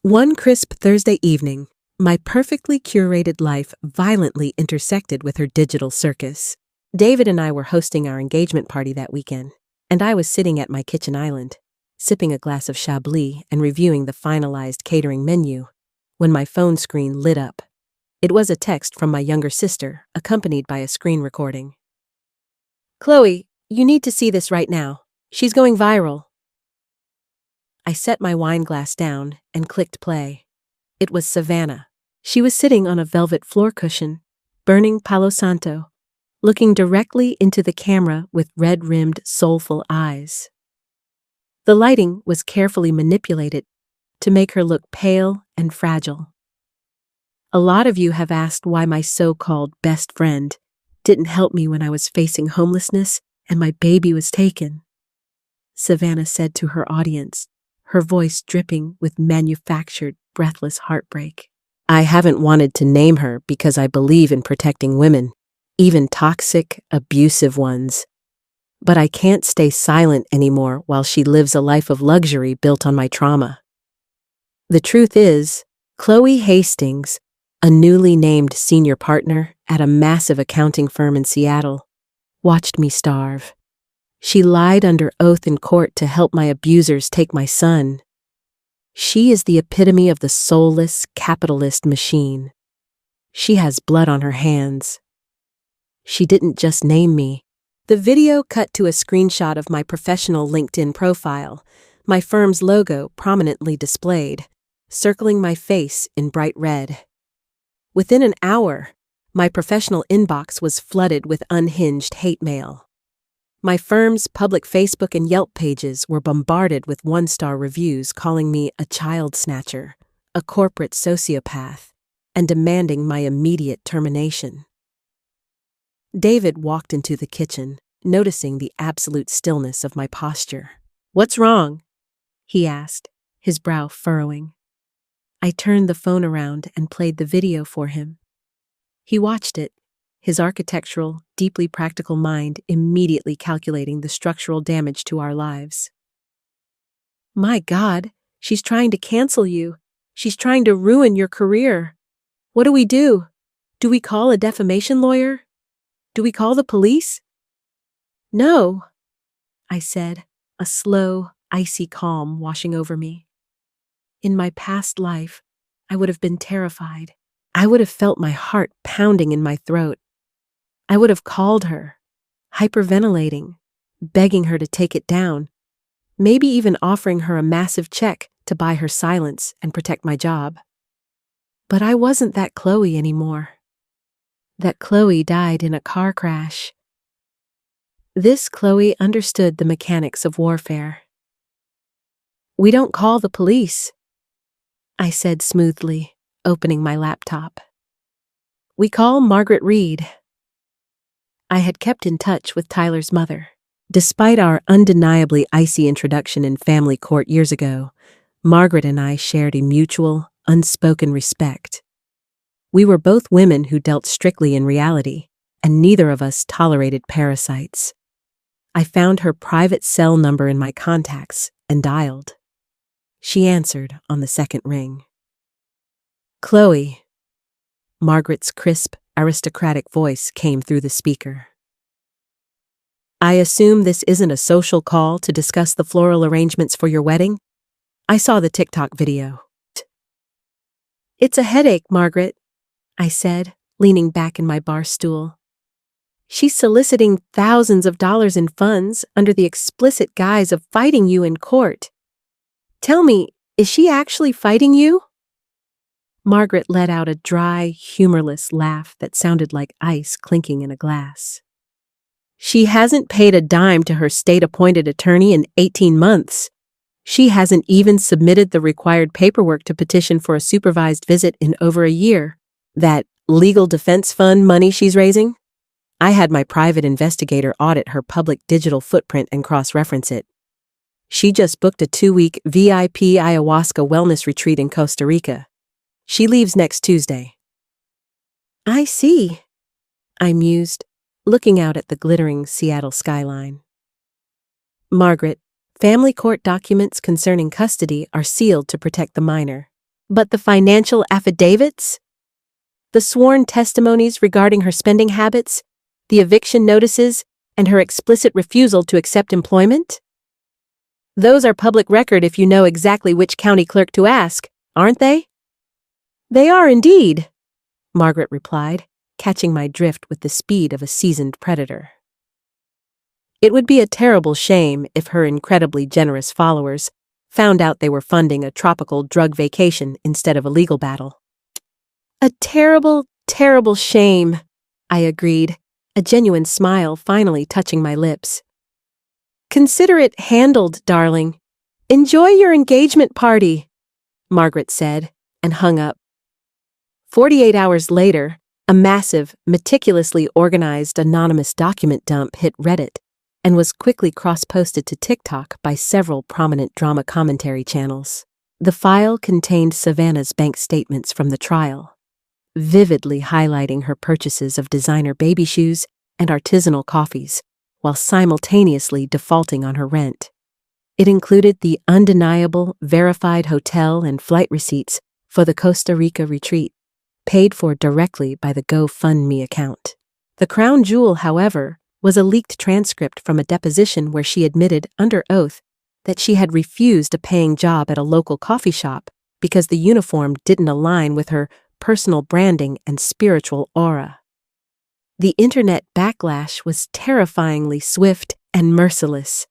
S1: One crisp Thursday evening, my perfectly curated life violently intersected with her digital circus. David and I were hosting our engagement party that weekend, and I was sitting at my kitchen island, sipping a glass of Chablis and reviewing the finalized catering menu, when my phone screen lit up. It was a text from my younger sister, accompanied by a screen recording. "Chloe, you need to see this right now. She's going viral." I set my wine glass down and clicked play. It was Savannah. She was sitting on a velvet floor cushion, burning Palo Santo, looking directly into the camera with red-rimmed, soulful eyes. The lighting was carefully manipulated to make her look pale and fragile. A lot of you have asked why my so-called best friend didn't help me when I was facing homelessness and my baby was taken, Savannah said to her audience, her voice dripping with manufactured, breathless heartbreak. I haven't wanted to name her because I believe in protecting women, even toxic, abusive ones. But I can't stay silent anymore while she lives a life of luxury built on my trauma. The truth is, Chloe Hastings, a newly named senior partner at a massive accounting firm in Seattle, watched me starve. She lied under oath in court to help my abusers take my son. She is the epitome of the soulless capitalist machine. She has blood on her hands. She didn't just name me. The video cut to a screenshot of my professional LinkedIn profile, my firm's logo prominently displayed, circling my face in bright red.
S2: Within an hour, my professional inbox was flooded with unhinged hate mail. My firm's public Facebook and Yelp pages were bombarded with one-star reviews calling me a child snatcher, a corporate sociopath, and demanding my immediate termination. David walked into the kitchen, noticing the absolute stillness of my posture. "What's wrong?" he asked, his brow furrowing. I turned the phone around and played the video for him. He watched it, his architectural, deeply practical mind immediately calculating the structural damage to our lives. "My God, she's trying to cancel you. She's trying to ruin your career. What do we do? Do we call a defamation lawyer? Do we call the police?" "No," I said, a slow, icy calm washing over me. In my past life, I would have been terrified. I would have felt my heart pounding in my throat. I would have called her, hyperventilating, begging her to take it down, maybe even offering her a massive check to buy her silence and protect my job. But I wasn't that Chloe anymore. That Chloe died in a car crash. This Chloe understood the mechanics of warfare. "We don't call the police," I said smoothly, opening my laptop. "We call Margaret Reed." I had kept in touch with Tyler's mother. Despite our undeniably icy introduction in family court years ago, Margaret and I shared a mutual, unspoken respect. We were both women who dealt strictly in reality, and neither of us tolerated parasites. I found her private cell number in my contacts and dialed. She answered on the second ring. "Chloe." Margaret's crisp, aristocratic voice came through the speaker. "I assume this isn't a social call to discuss the floral arrangements for your wedding? I saw the TikTok video." "It's a headache, Margaret," I said, leaning back in my bar stool. "She's soliciting thousands of dollars in funds under the explicit guise of fighting you in court. Tell me, is she actually fighting you?" Margaret let out a dry, humorless laugh that sounded like ice clinking in a glass. "She hasn't paid a dime to her state-appointed attorney in 18 months. She hasn't even submitted the required paperwork to petition for a supervised visit in over a year. That legal defense fund money she's raising? I had my private investigator audit her public digital footprint and cross-reference it. She just booked a 2-week VIP ayahuasca wellness retreat in Costa Rica. She leaves next Tuesday." "I see," I mused, looking out at the glittering Seattle skyline. "Margaret, family court documents concerning custody are sealed to protect the minor. But the financial affidavits? The sworn testimonies regarding her spending habits, the eviction notices, and her explicit refusal to accept employment? Those are public record if you know exactly which county clerk to ask, aren't they?" "They are indeed," Margaret replied, catching my drift with the speed of a seasoned predator. It would be a terrible shame if her incredibly generous followers found out they were funding a tropical drug vacation instead of a legal battle. "A terrible, terrible shame," I agreed, a genuine smile finally touching my lips. "Consider it handled, darling. Enjoy your engagement party," Margaret said, and hung up. 48 hours later, a massive, meticulously organized anonymous document dump hit Reddit and was quickly cross-posted to TikTok by several prominent drama commentary channels. The file contained Savannah's bank statements from the trial, vividly highlighting her purchases of designer baby shoes and artisanal coffees, while simultaneously defaulting on her rent. It included the undeniable, verified hotel and flight receipts for the Costa Rica retreat, paid for directly by the GoFundMe account. The crown jewel, however, was a leaked transcript from a deposition where she admitted, under oath, that she had refused a paying job at a local coffee shop because the uniform didn't align with her personal branding and spiritual aura. The internet backlash was terrifyingly swift and merciless.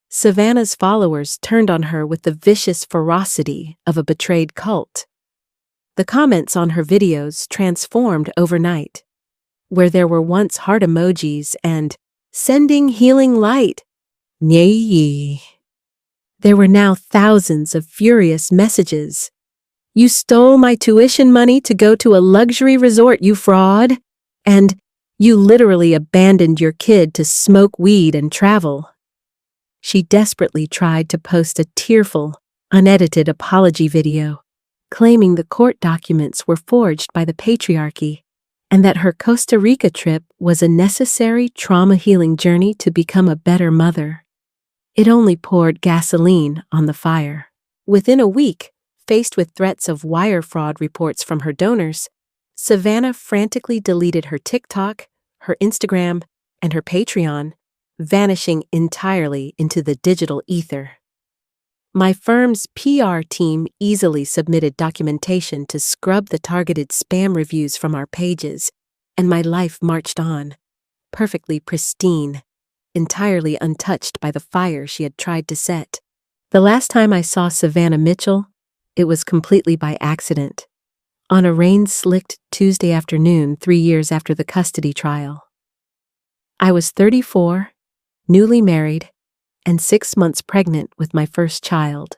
S2: Savannah's followers turned on her with the vicious ferocity of a betrayed cult.
S1: The comments on her videos transformed overnight. Where there were once heart emojis and sending healing light,
S2: Nye.
S1: there were now thousands of furious messages. You stole my tuition money to go to a luxury resort, you fraud. And you literally abandoned your kid to smoke weed and travel. She desperately tried to post a tearful, unedited apology video, claiming the court documents were forged by the patriarchy and that her Costa Rica trip was a necessary trauma-healing journey to become a better mother. It only poured gasoline on the fire. Within a week, faced with threats of wire fraud reports from her donors, Savannah frantically deleted her TikTok, her Instagram, and her Patreon, vanishing entirely into the digital ether. My firm's PR team easily submitted documentation to scrub the targeted spam reviews from our pages, and my life marched on, perfectly pristine, entirely untouched by the fire she had tried to set. The last time I saw Savannah Mitchell, it was completely by accident, on a rain-slicked Tuesday afternoon 3 years after the custody trial. I was 34, newly married, and 6 months pregnant with my first child.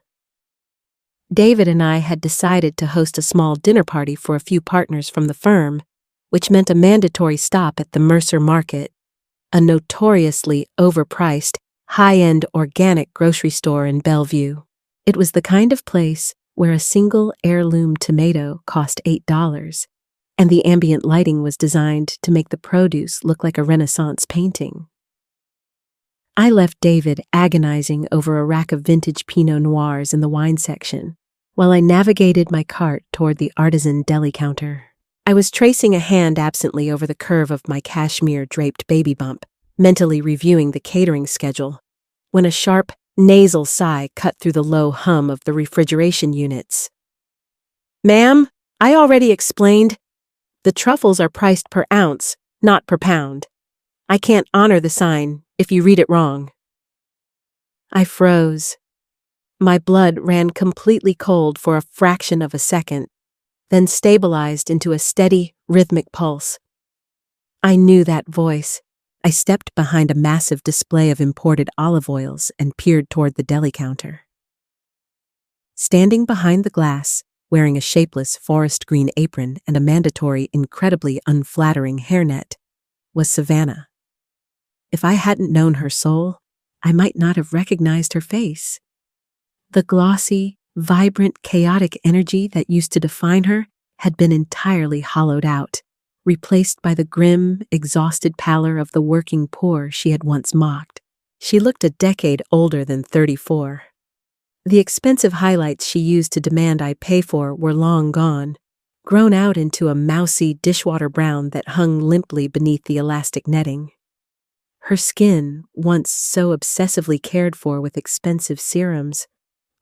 S1: David and I had decided to host a small dinner party for a few partners from the firm, which meant a mandatory stop at the Mercer Market, a notoriously overpriced, high-end organic grocery store in Bellevue. It was the kind of place where a single heirloom tomato cost $8, and the ambient lighting was designed to make the produce look like a Renaissance painting. I left David agonizing over a rack of vintage Pinot Noirs in the wine section, while I navigated my cart toward the artisan deli counter. I was tracing a hand absently over the curve of my cashmere-draped baby bump, mentally reviewing the catering schedule, when a sharp, nasal sigh cut through the low hum of the refrigeration units. "Ma'am, I already explained. The truffles are priced per ounce, not per pound. I can't honor the sign if you read it wrong." I froze. My blood ran completely cold for a fraction of a second, then stabilized into a steady, rhythmic pulse. I knew that voice. I stepped behind a massive display of imported olive oils and peered toward the deli counter. Standing behind the glass, wearing a shapeless forest green apron and a mandatory, incredibly unflattering hairnet, was Savannah. If I hadn't known her soul, I might not have recognized her face. The glossy, vibrant, chaotic energy that used to define her had been entirely hollowed out, replaced by the grim, exhausted pallor of the working poor she had once mocked. She looked a decade older than 34. The expensive highlights she used to demand I pay for were long gone, grown out into a mousy dishwater brown that hung limply beneath the elastic netting. Her skin, once so obsessively cared for with expensive serums,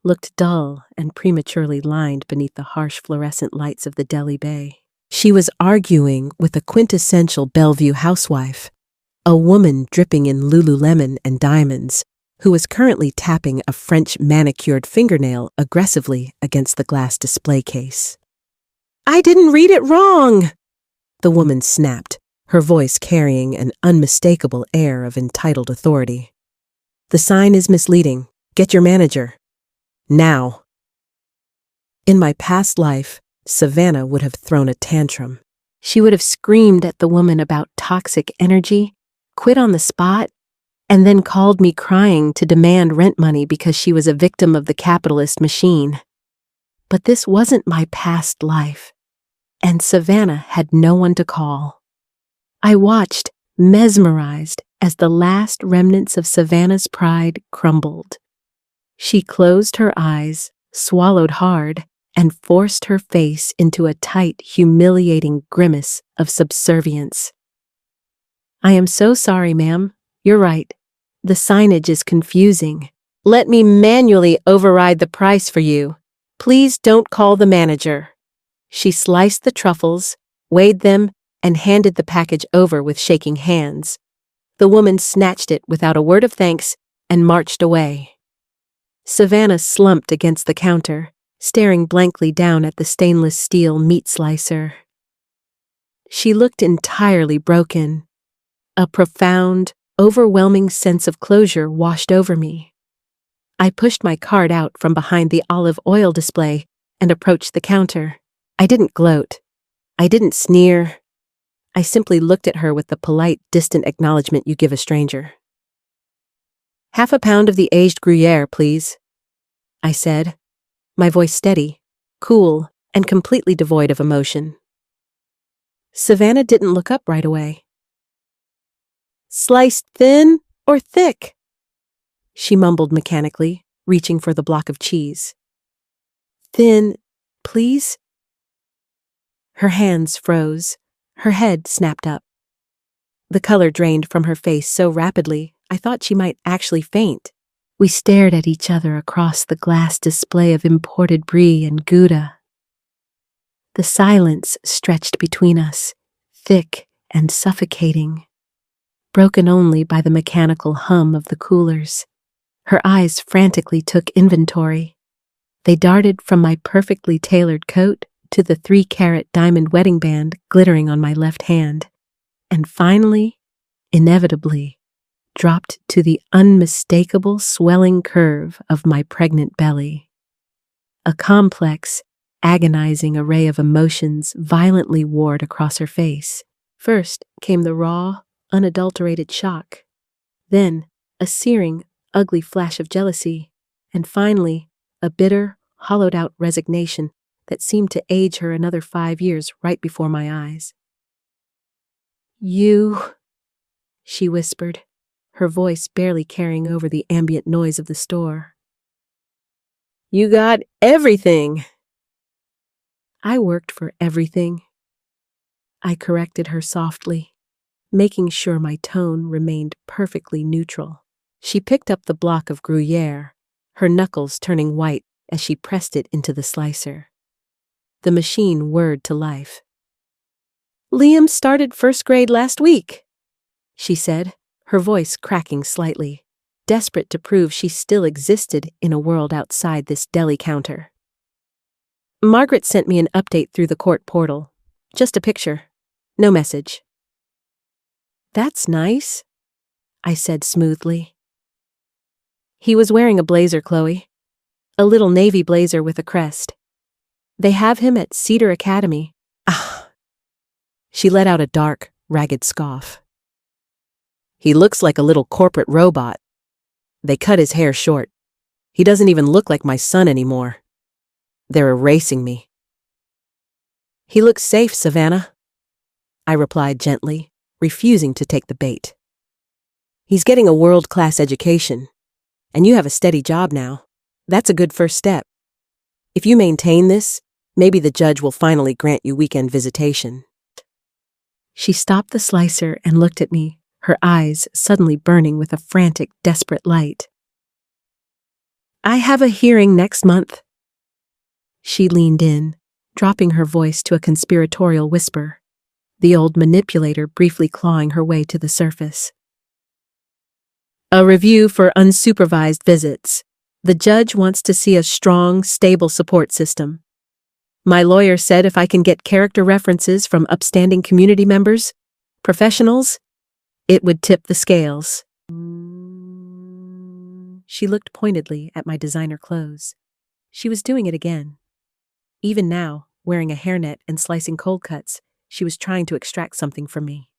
S1: looked dull and prematurely lined beneath the harsh fluorescent lights of the deli bay. She was arguing with a quintessential Bellevue housewife, a woman dripping in Lululemon and diamonds, who was currently tapping a French manicured fingernail aggressively against the glass display case. "I didn't read it wrong!" the woman snapped, her voice carrying an unmistakable air of entitled authority. "The sign is misleading. Get your manager. Now." In my past life, Savannah would have thrown a tantrum. She would have screamed at the woman about toxic energy, quit on the spot, and then called me crying to demand rent money because she was a victim of the capitalist machine. But this wasn't my past life, and Savannah had no one to call. I watched, mesmerized, as the last remnants of Savannah's pride crumbled. She closed her eyes, swallowed hard, and forced her face into a tight, humiliating grimace of subservience. "I am so sorry, ma'am. You're right. The signage is confusing. Let me manually override the price for you. Please don't call the manager." She sliced the truffles, weighed them, and handed the package over with shaking hands. The woman snatched it without a word of thanks and marched away. Savannah slumped against the counter, staring blankly down at the stainless steel meat slicer. She looked entirely broken. A profound, overwhelming sense of closure washed over me. I pushed my card out from behind the olive oil display and approached the counter. I didn't gloat. I didn't sneer. I simply looked at her with the polite, distant acknowledgement you give a stranger. "Half a pound of the aged Gruyere, please," I said, my voice steady, cool, and completely devoid of emotion. Savannah didn't look up right away. "Sliced thin or thick?" she mumbled mechanically, reaching for the block of cheese. "Thin, please?" Her hands froze. Her head snapped up. The color drained from her face so rapidly, I thought she might actually faint. We stared at each other across the glass display of imported brie and Gouda. The silence stretched between us, thick and suffocating, broken only by the mechanical hum of the coolers. Her eyes frantically took inventory. They darted from my perfectly tailored coat to the 3-carat diamond wedding band glittering on my left hand, and finally, inevitably, dropped to the unmistakable swelling curve of my pregnant belly. A complex, agonizing array of emotions violently warred across her face. First came the raw, unadulterated shock, then a searing, ugly flash of jealousy, and finally, a bitter, hollowed-out resignation that seemed to age her another 5 years right before my eyes. "You," she whispered, her voice barely carrying over the ambient noise of the store. "You got everything." "I worked for everything," I corrected her softly, making sure my tone remained perfectly neutral. She picked up the block of Gruyere, her knuckles turning white as she pressed it into the slicer. The machine whirred to life. "Liam started first grade last week," she said, her voice cracking slightly, desperate to prove she still existed in a world outside this deli counter. "Margaret sent me an update through the court portal. Just a picture. No message." "That's nice," I said smoothly. "He was wearing a blazer, Chloe. A little navy blazer with a crest. They have him at Cedar Academy." Ah! She let out a dark, ragged scoff. "He looks like a little corporate robot. They cut his hair short. He doesn't even look like my son anymore. They're erasing me." "He looks safe, Savannah," I replied gently, refusing to take the bait. "He's getting a world-class education, and you have a steady job now. That's a good first step. If you maintain this, maybe the judge will finally grant you weekend visitation." She stopped the slicer and looked at me, her eyes suddenly burning with a frantic, desperate light. "I have a hearing next month." She leaned in, dropping her voice to a conspiratorial whisper, the old manipulator briefly clawing her way to the surface. "A review for unsupervised visits. The judge wants to see a strong, stable support system. My lawyer said if I can get character references from upstanding community members, professionals, it would tip the scales." She looked pointedly at my designer clothes. She was doing it again. Even now, wearing a hairnet and slicing cold cuts, she was trying to extract something from me.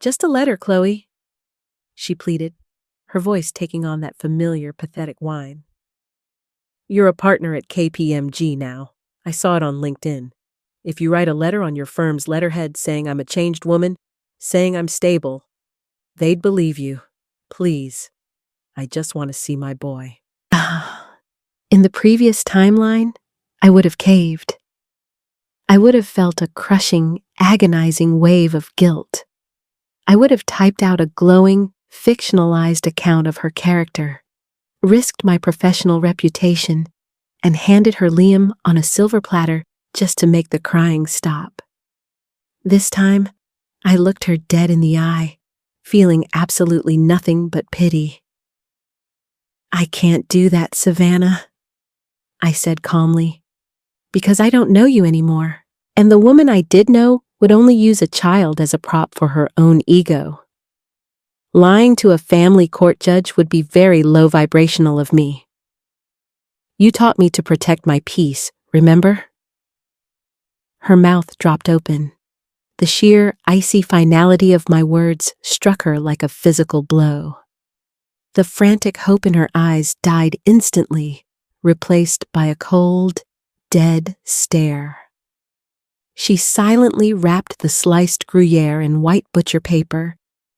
S1: "Just a letter, Chloe," she pleaded, her voice taking on that familiar, pathetic whine. "You're a partner at KPMG now. I saw it on LinkedIn. If you write a letter on your firm's letterhead saying I'm a changed woman, saying I'm stable, they'd believe you. Please. I just want to see my boy." In the previous timeline, I would have caved. I would have felt a crushing, agonizing wave of guilt. I would have typed out a glowing, fictionalized account of her character, risked my professional reputation, and handed her Liam on a silver platter just to make the crying stop. This time, I looked her dead in the eye, feeling absolutely nothing but pity. "I can't do that, Savannah," I said calmly. Because I don't know you anymore. And the woman I did know would only use a child as a prop for her own ego. Lying to a family court judge would be very low vibrational of me. You taught me to protect my peace, remember? Her mouth dropped open. The sheer, icy finality of my words struck her like a physical blow. The frantic hope in her eyes died instantly, replaced by a cold, dead stare. She silently wrapped the sliced Gruyere in white butcher paper,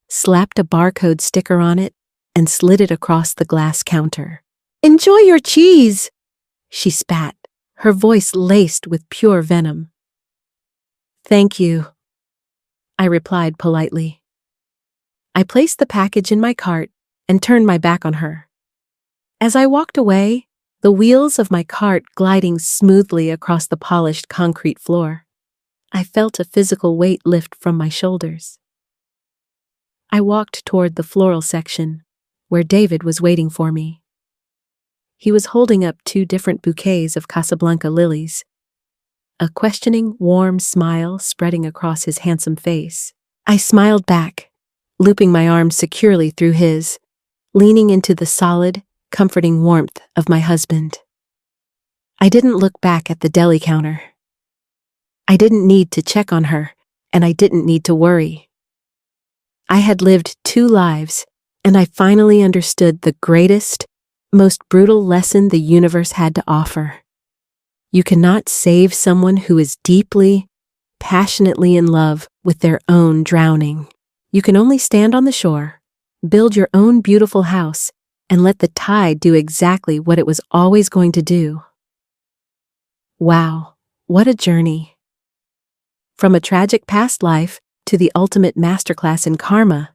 S1: slapped a barcode sticker on it, and slid it across the glass counter. "Enjoy your cheese!" she spat, her voice laced with pure venom. "Thank you," I replied politely. I placed the package in my cart and turned my back on her. As I walked away, the wheels of my cart gliding smoothly across the polished concrete floor, I felt a physical weight lift from my shoulders. I walked toward the floral section, where David was waiting for me. He was holding up 2 different bouquets of Casablanca lilies, a questioning, warm smile spreading across his handsome face. I smiled back, looping my arms securely through his, leaning into the solid, comforting warmth of my husband. I didn't look back at the deli counter. I didn't need to check on her, and I didn't need to worry. I had lived 2 lives, and I finally understood the greatest, most brutal lesson the universe had to offer. You cannot save someone who is deeply, passionately in love with their own drowning. You can only stand on the shore, build your own beautiful house, and let the tide do exactly what it was always going to do. Wow, what a journey. From a tragic past life to the ultimate masterclass in karma,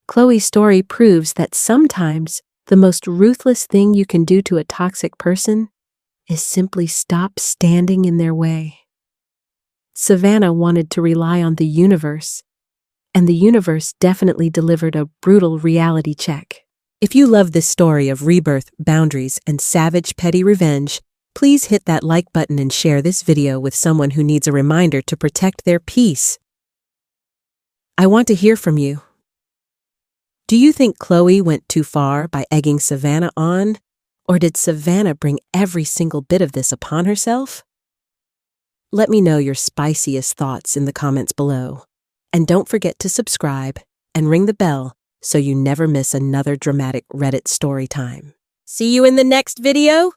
S1: Chloe's story proves that sometimes the most ruthless thing you can do to a toxic person is simply stop standing in their way. Savannah wanted to rely on the universe, and the universe definitely delivered a brutal reality check.
S2: If you love this story of rebirth, boundaries, and savage petty revenge, please hit that like button and share this video with someone who needs a reminder to protect their peace. I want to hear from you. Do you think Chloe went too far by egging Savannah on, or did Savannah bring every single bit of this upon herself? Let me know your spiciest thoughts in the comments below. And don't forget to subscribe and ring the bell so you never miss another dramatic Reddit story time. See you in the next video!